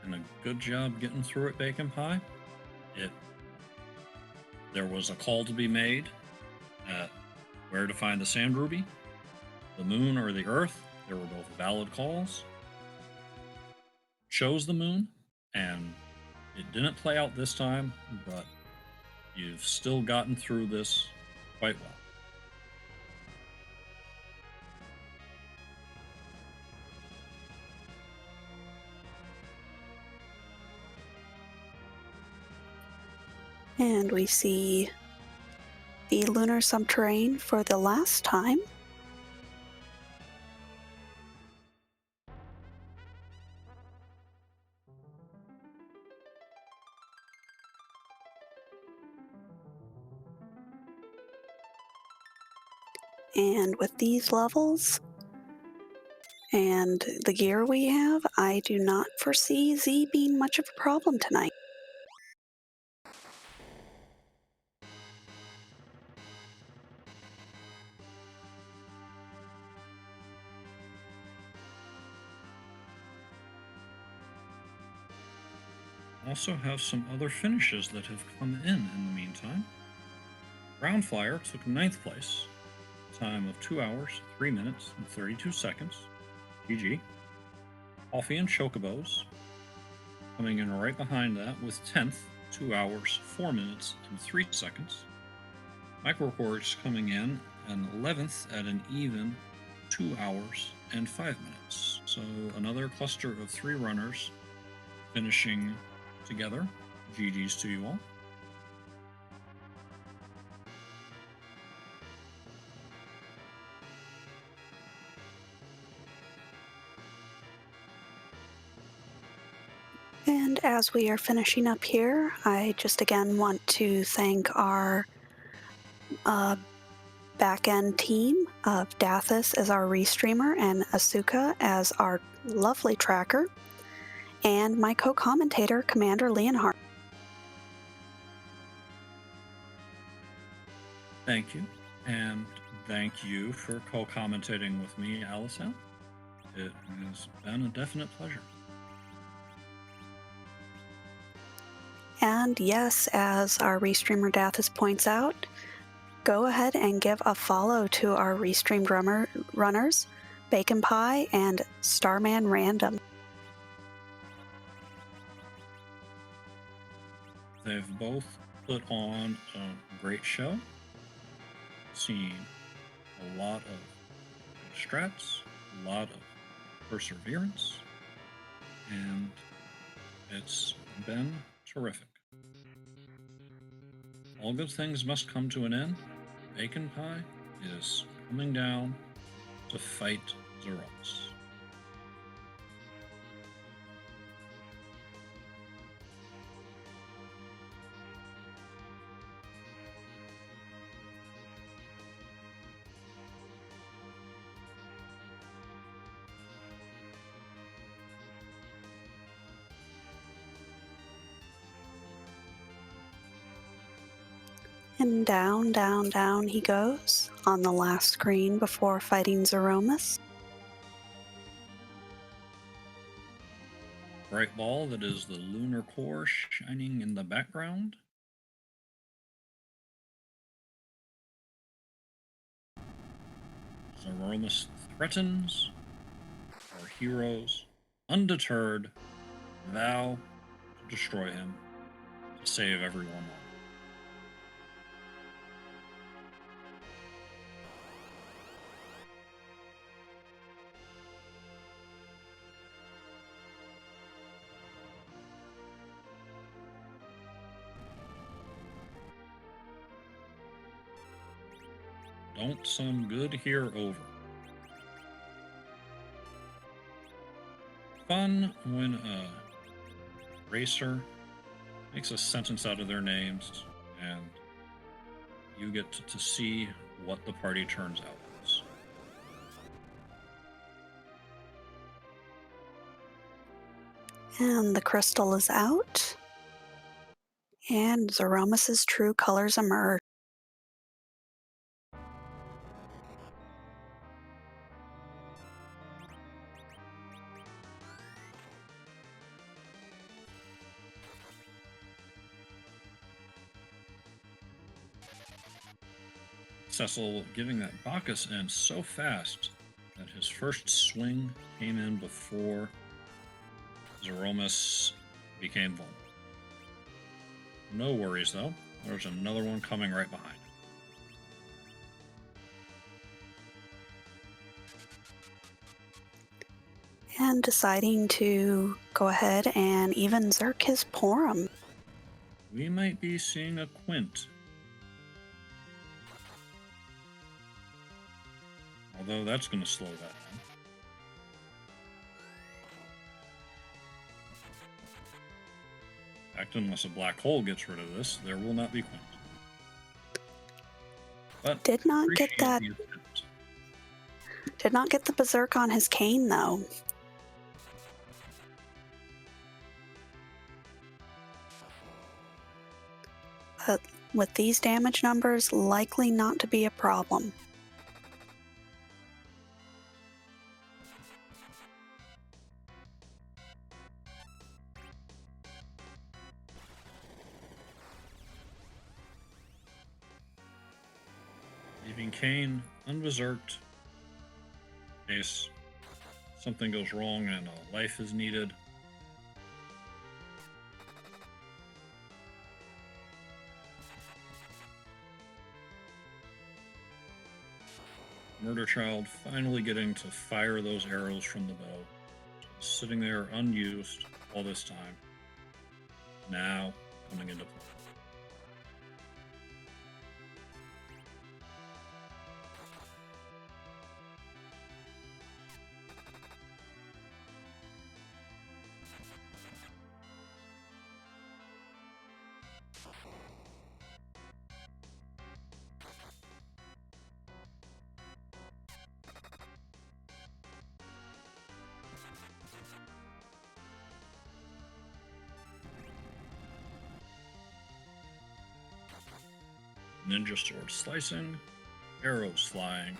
And a good job getting through it, Baconpie. There was a call to be made at where to find the sand ruby, the moon, or the earth. There were both valid calls. Chose the moon, and it didn't play out this time, but you've still gotten through this quite well. And we see the lunar subterrane for the last time. And with these levels and the gear we have, I do not foresee Z being much of a problem tonight. Also have some other finishes that have come in the meantime. Groundflyer took 9th place, time of 2 hours, 3 minutes, and 32 seconds. GG. Coffee and Chocobos coming in right behind that with 10th, 2 hours, 4 minutes, and 3 seconds. Microquarks coming in and 11th at an even 2 hours and 5 minutes. So another cluster of 3 runners finishing together. GG's to you all. And as we are finishing up here, I just again want to thank our back-end team of Dathis as our restreamer and Asuka as our lovely tracker, and my co-commentator, CommanderLeonhart. Thank you. And thank you for co-commentating with me, Allisele. It has been a definite pleasure. And yes, as our restreamer Dathis points out, go ahead and give a follow to our restreamed runners, Baconpie and Starman Random. They've both put on a great show. Seen a lot of strats, a lot of perseverance, and it's been terrific. All good things must come to an end. Baconpie is coming down to fight Zeromus. And down, down, down he goes on the last screen before fighting Zeromus. Bright ball that is the lunar core shining in the background. Zeromus threatens. Our heroes, undeterred, vow to destroy him to save everyone on. Don't some good here over. Fun when a racer makes a sentence out of their names and you get to see what the party turns out as. And the crystal is out. And Zeromus's true colors emerge. Cecil giving that Bacchus in so fast that his first swing came in before Zeromus became vulnerable. No worries though, there's another one coming right behind. And deciding to go ahead and even Zerk his Porum. We might be seeing a Quint. Although that's going to slow that down. In fact, unless a black hole gets rid of this, there will not be Quint. But Did not get appreciate that. the attempt. Did not get the Berserk on his cane though. But with these damage numbers, likely not to be a problem. Leaving Kane unberserked in case something goes wrong and a life is needed. Murder Child finally getting to fire those arrows from the bow. Sitting there unused all this time. Now coming into play. Ninja sword slicing, arrows flying,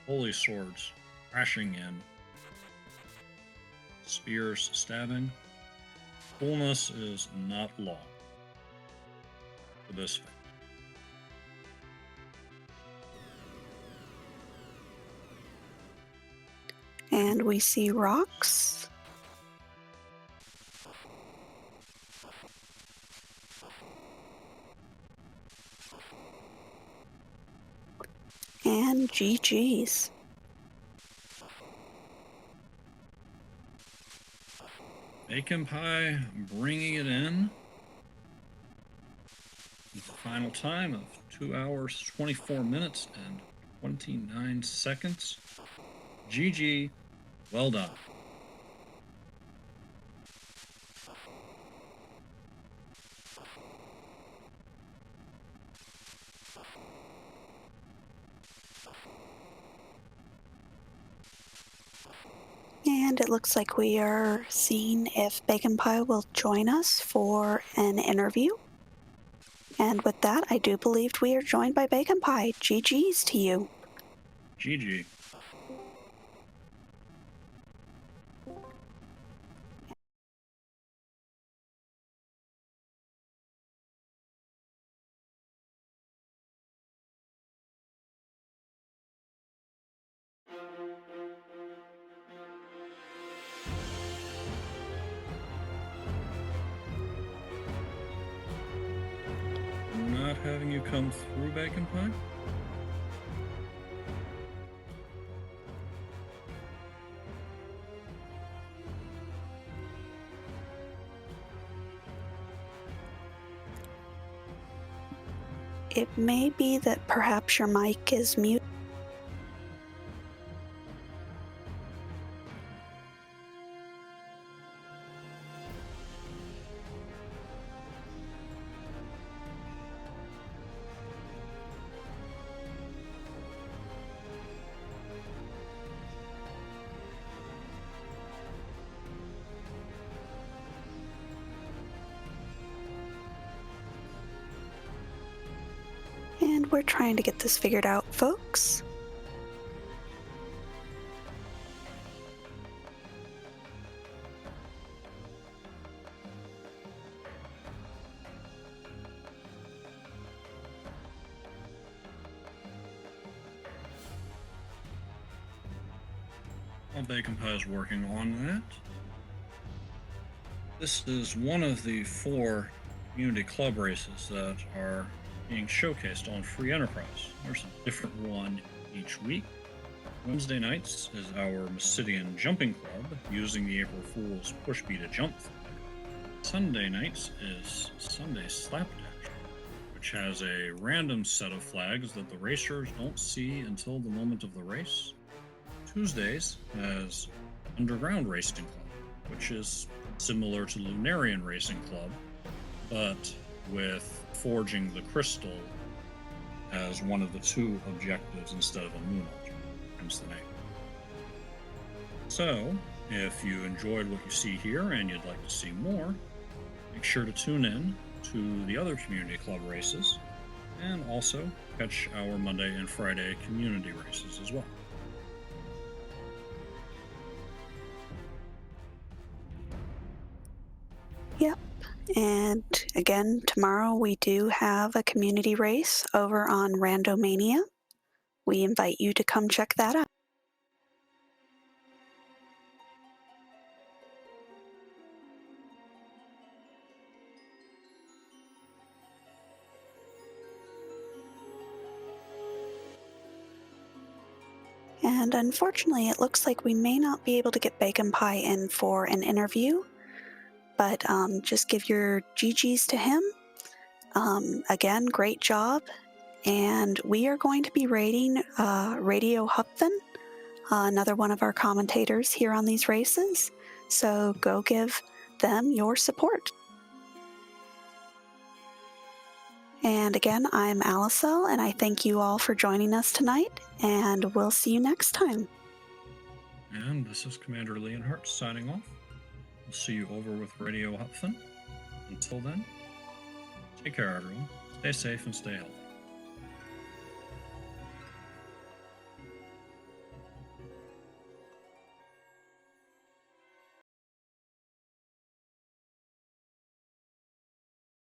holy swords crashing in, spears stabbing. Coolness is not long for this fight. And we see rocks. And GG's. Baconpie bringing it in with the final time of 2 hours, 24 minutes, and 29 seconds. GG, well done. And it looks like we are seeing if Baconpie will join us for an interview. And with that, I do believe we are joined by Baconpie. GG's to you. GG. Not having you come through, Baconpie? It may be that perhaps your mic is mute. And we're trying to get this figured out, folks. While Baconpie is working on that, this is one of the 4 community club races that are being showcased on Free Enterprise. There's a different one each week. Wednesday nights is our Mysidian Jumping Club, using the April Fool's Push B to Jump flag. Sunday nights is Sunday Slapdash, which has a random set of flags that the racers don't see until the moment of the race. Tuesdays has Underground Racing Club, which is similar to Lunarian Racing Club, but with forging the crystal as one of the 2 objectives instead of a moon object, hence the name. So, if you enjoyed what you see here and you'd like to see more, make sure to tune in to the other community club races, and also catch our Monday and Friday community races as well. Yep. And again, tomorrow we do have a community race over on Randomania. We invite you to come check that out. And unfortunately, it looks like we may not be able to get Baconpie in for an interview, but just give your GGs to him. Again, great job. And we are going to be rating Radio Hupfin, another one of our commentators here on these races. So go give them your support. And again, I'm Allisele, and I thank you all for joining us tonight, and we'll see you next time. And this is Commander Leonhart signing off. We'll see you over with Radio Hupfin. Until then, take care, everyone. Stay safe and stay healthy.